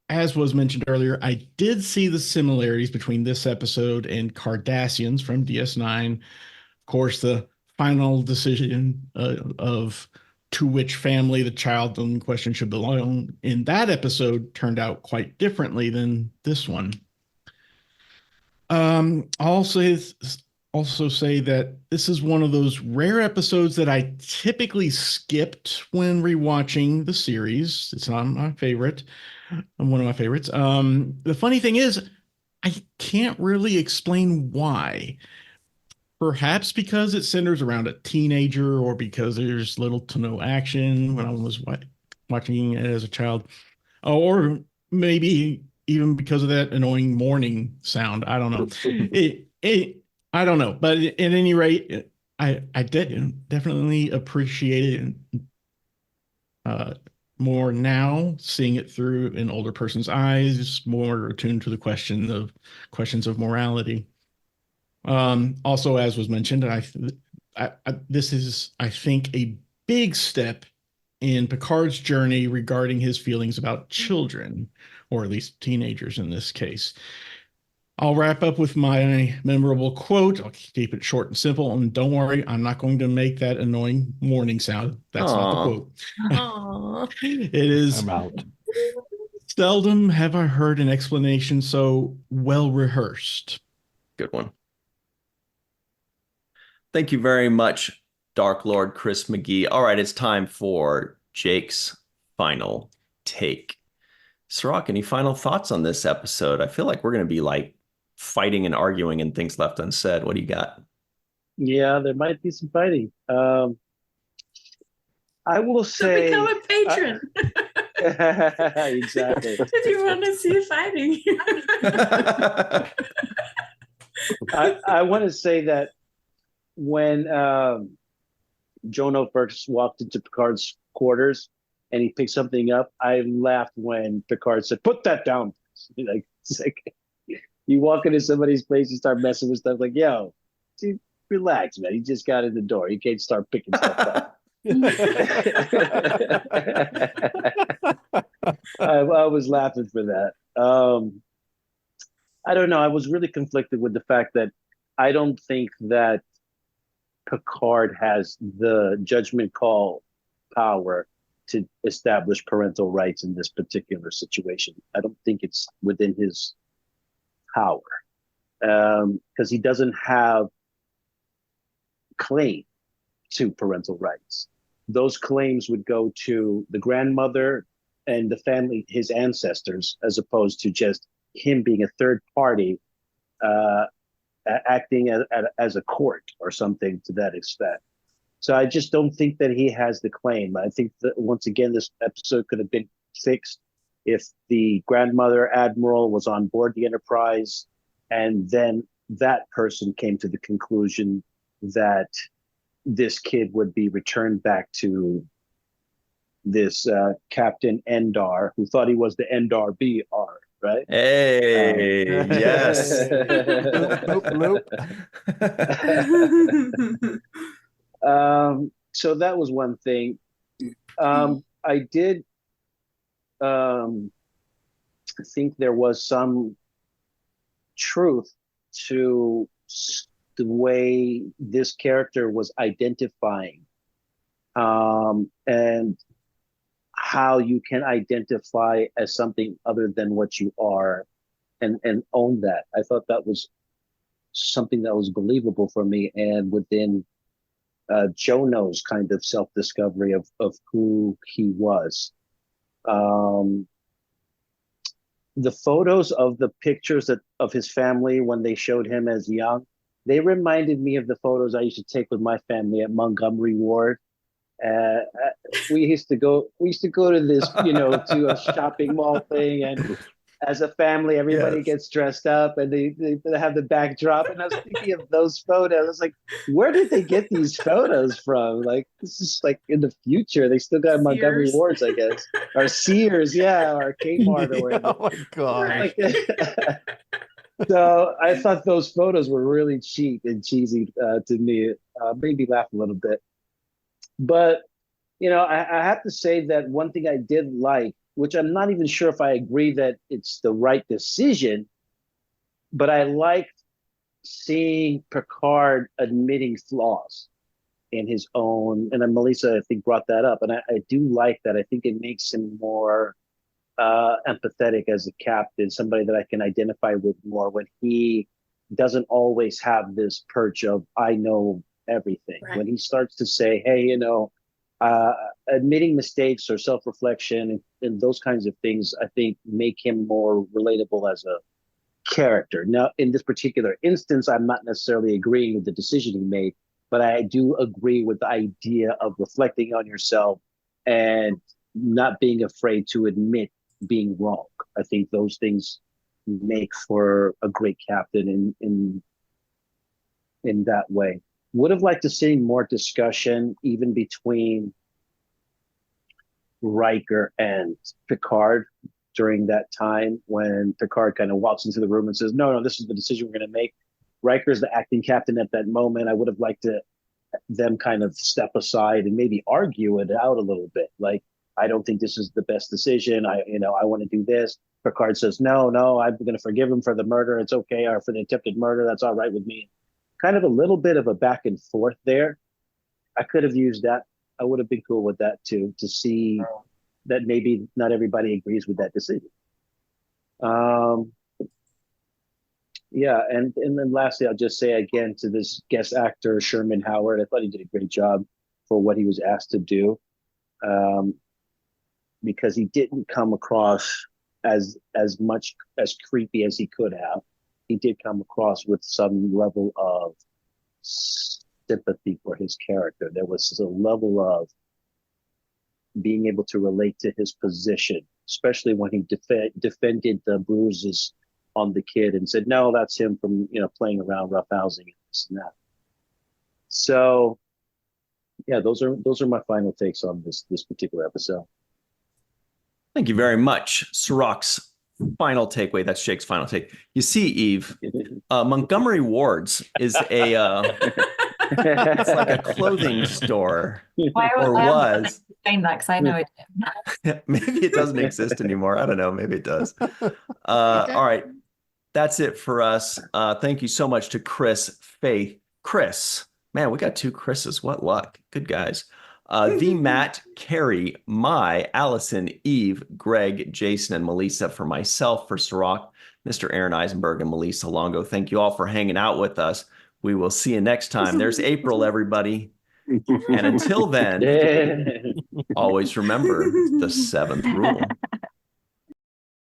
as was mentioned earlier, I did see the similarities between this episode and Cardassians from DS9. Of course, the final decision of to which family the child in question should belong in that episode turned out quite differently than this one. Also say that this is one of those rare episodes that I typically skipped when rewatching the series. It's not my favorite. One of my favorites. The funny thing is, I can't really explain why. Perhaps because it centers around a teenager, or because there's little to no action when I was watching it as a child, or maybe even because of that annoying morning sound. I don't know. I don't know. But at any rate, I did definitely appreciate it more now, seeing it through an older person's eyes, more attuned to the questions of morality. Also, as was mentioned, this is, I think, a big step in Picard's journey regarding his feelings about children, or at least teenagers in this case. I'll wrap up with my memorable quote. I'll keep it short and simple. And don't worry, I'm not going to make that annoying morning sound. That's not the quote. It is, I'm out. seldom have I heard an explanation so well rehearsed. Good one. Thank you very much, Dark Lord Chris McGee. All right, it's time for Jake's final take. Cirroc, any final thoughts on this episode? I feel like we're going to be like fighting and arguing and things left unsaid. What do you got? Yeah, there might be some fighting. I will say, become a patron. Exactly. If you want to see fighting. I want to say that when Jono first walked into Picard's quarters and he picked something up, I laughed when Picard said, "Put that down." It's like you walk into somebody's place, you start messing with stuff. Like, yo, dude, relax, man. He just got in the door. You can't start picking stuff up. I was laughing for that. I don't know. I was really conflicted with the fact that I don't think that Picard has the judgment call power to establish parental rights in this particular situation. I don't think it's within his power, because he doesn't have claim to parental rights. Those claims would go to the grandmother and the family, his ancestors, as opposed to just him being a third party acting as a court or something to that extent. So I just don't think that he has the claim. I think that, once again, this episode could have been fixed if the grandmother admiral was on board the Enterprise, and then that person came to the conclusion that this kid would be returned back to this Captain Endar, who thought he was the Endar BR, right? Hey, yes. So that was one thing. I did think there was some truth to the way this character was identifying, and how you can identify as something other than what you are, and own that. I thought that was something that was believable for me, and within Jono's kind of self-discovery of who he was. The photos of the pictures of his family when they showed him as young, they reminded me of the photos I used to take with my family at Montgomery Ward. We used to go to this, to a shopping mall thing, and as a family, everybody gets dressed up and they have the backdrop. And I was thinking of those photos. I was like, where did they get these photos from? Like, this is like in the future. They still got Montgomery Wards, I guess. Or Sears, or Kmart or whatever. Oh my God. So I thought those photos were really cheap and cheesy to me. Made me laugh a little bit. But, I have to say that one thing I did like which I'm not even sure if I agree that it's the right decision, but I liked seeing Picard admitting flaws in his own, and then Melissa, I think, brought that up. And I do like that. I think it makes him more empathetic as a captain, somebody that I can identify with more when he doesn't always have this perch of, I know everything. Right. When he starts to say, hey, you know, admitting mistakes or self-reflection and those kinds of things, I think make him more relatable as a character. Now, in this particular instance, I'm not necessarily agreeing with the decision he made, but I do agree with the idea of reflecting on yourself and not being afraid to admit being wrong. I think those things make for a great captain in that way. Would have liked to see more discussion even between Riker and Picard during that time when Picard kind of walks into the room and says, no, this is the decision we're going to make. Riker's the acting captain at that moment. I would have liked them kind of step aside and maybe argue it out a little bit. Like, I don't think this is the best decision. I want to do this. Picard says, no, I'm going to forgive him for the murder. It's okay. Or for the attempted murder. That's all right with me. Kind of a little bit of a back and forth there. I could have used that. I would have been cool with that too, to see that maybe not everybody agrees with that decision. Yeah, and then lastly, I'll just say again to this guest actor, Sherman Howard, I thought he did a great job for what he was asked to do, because he didn't come across as much as creepy as he could have. He did come across with some level of sympathy for his character. There was a level of being able to relate to his position, especially when he defended the bruises on the kid and said, no, that's him from, playing around roughhousing and this and that. So yeah, those are my final takes on this particular episode. Thank you very much. Cirroc's final takeaway. That's Jake's final take. You see, Eve, Montgomery Ward's is it's like a clothing store, or was. Saying that because I know it. Maybe it doesn't exist anymore. I don't know. Maybe it does. All right. That's it for us. Thank you so much to Chris, Faith, Chris. Man, we got 2 Chris's. What luck. Good guys. The Matt, Carrie, Allyson, Eve, Greg, Jason, and Melissa. For myself, for Cirroc, Mr. Aaron Eisenberg, and Melissa Longo. Thank you all for hanging out with us. We will see you next time. There's April, everybody. And until then, always remember the 7th rule.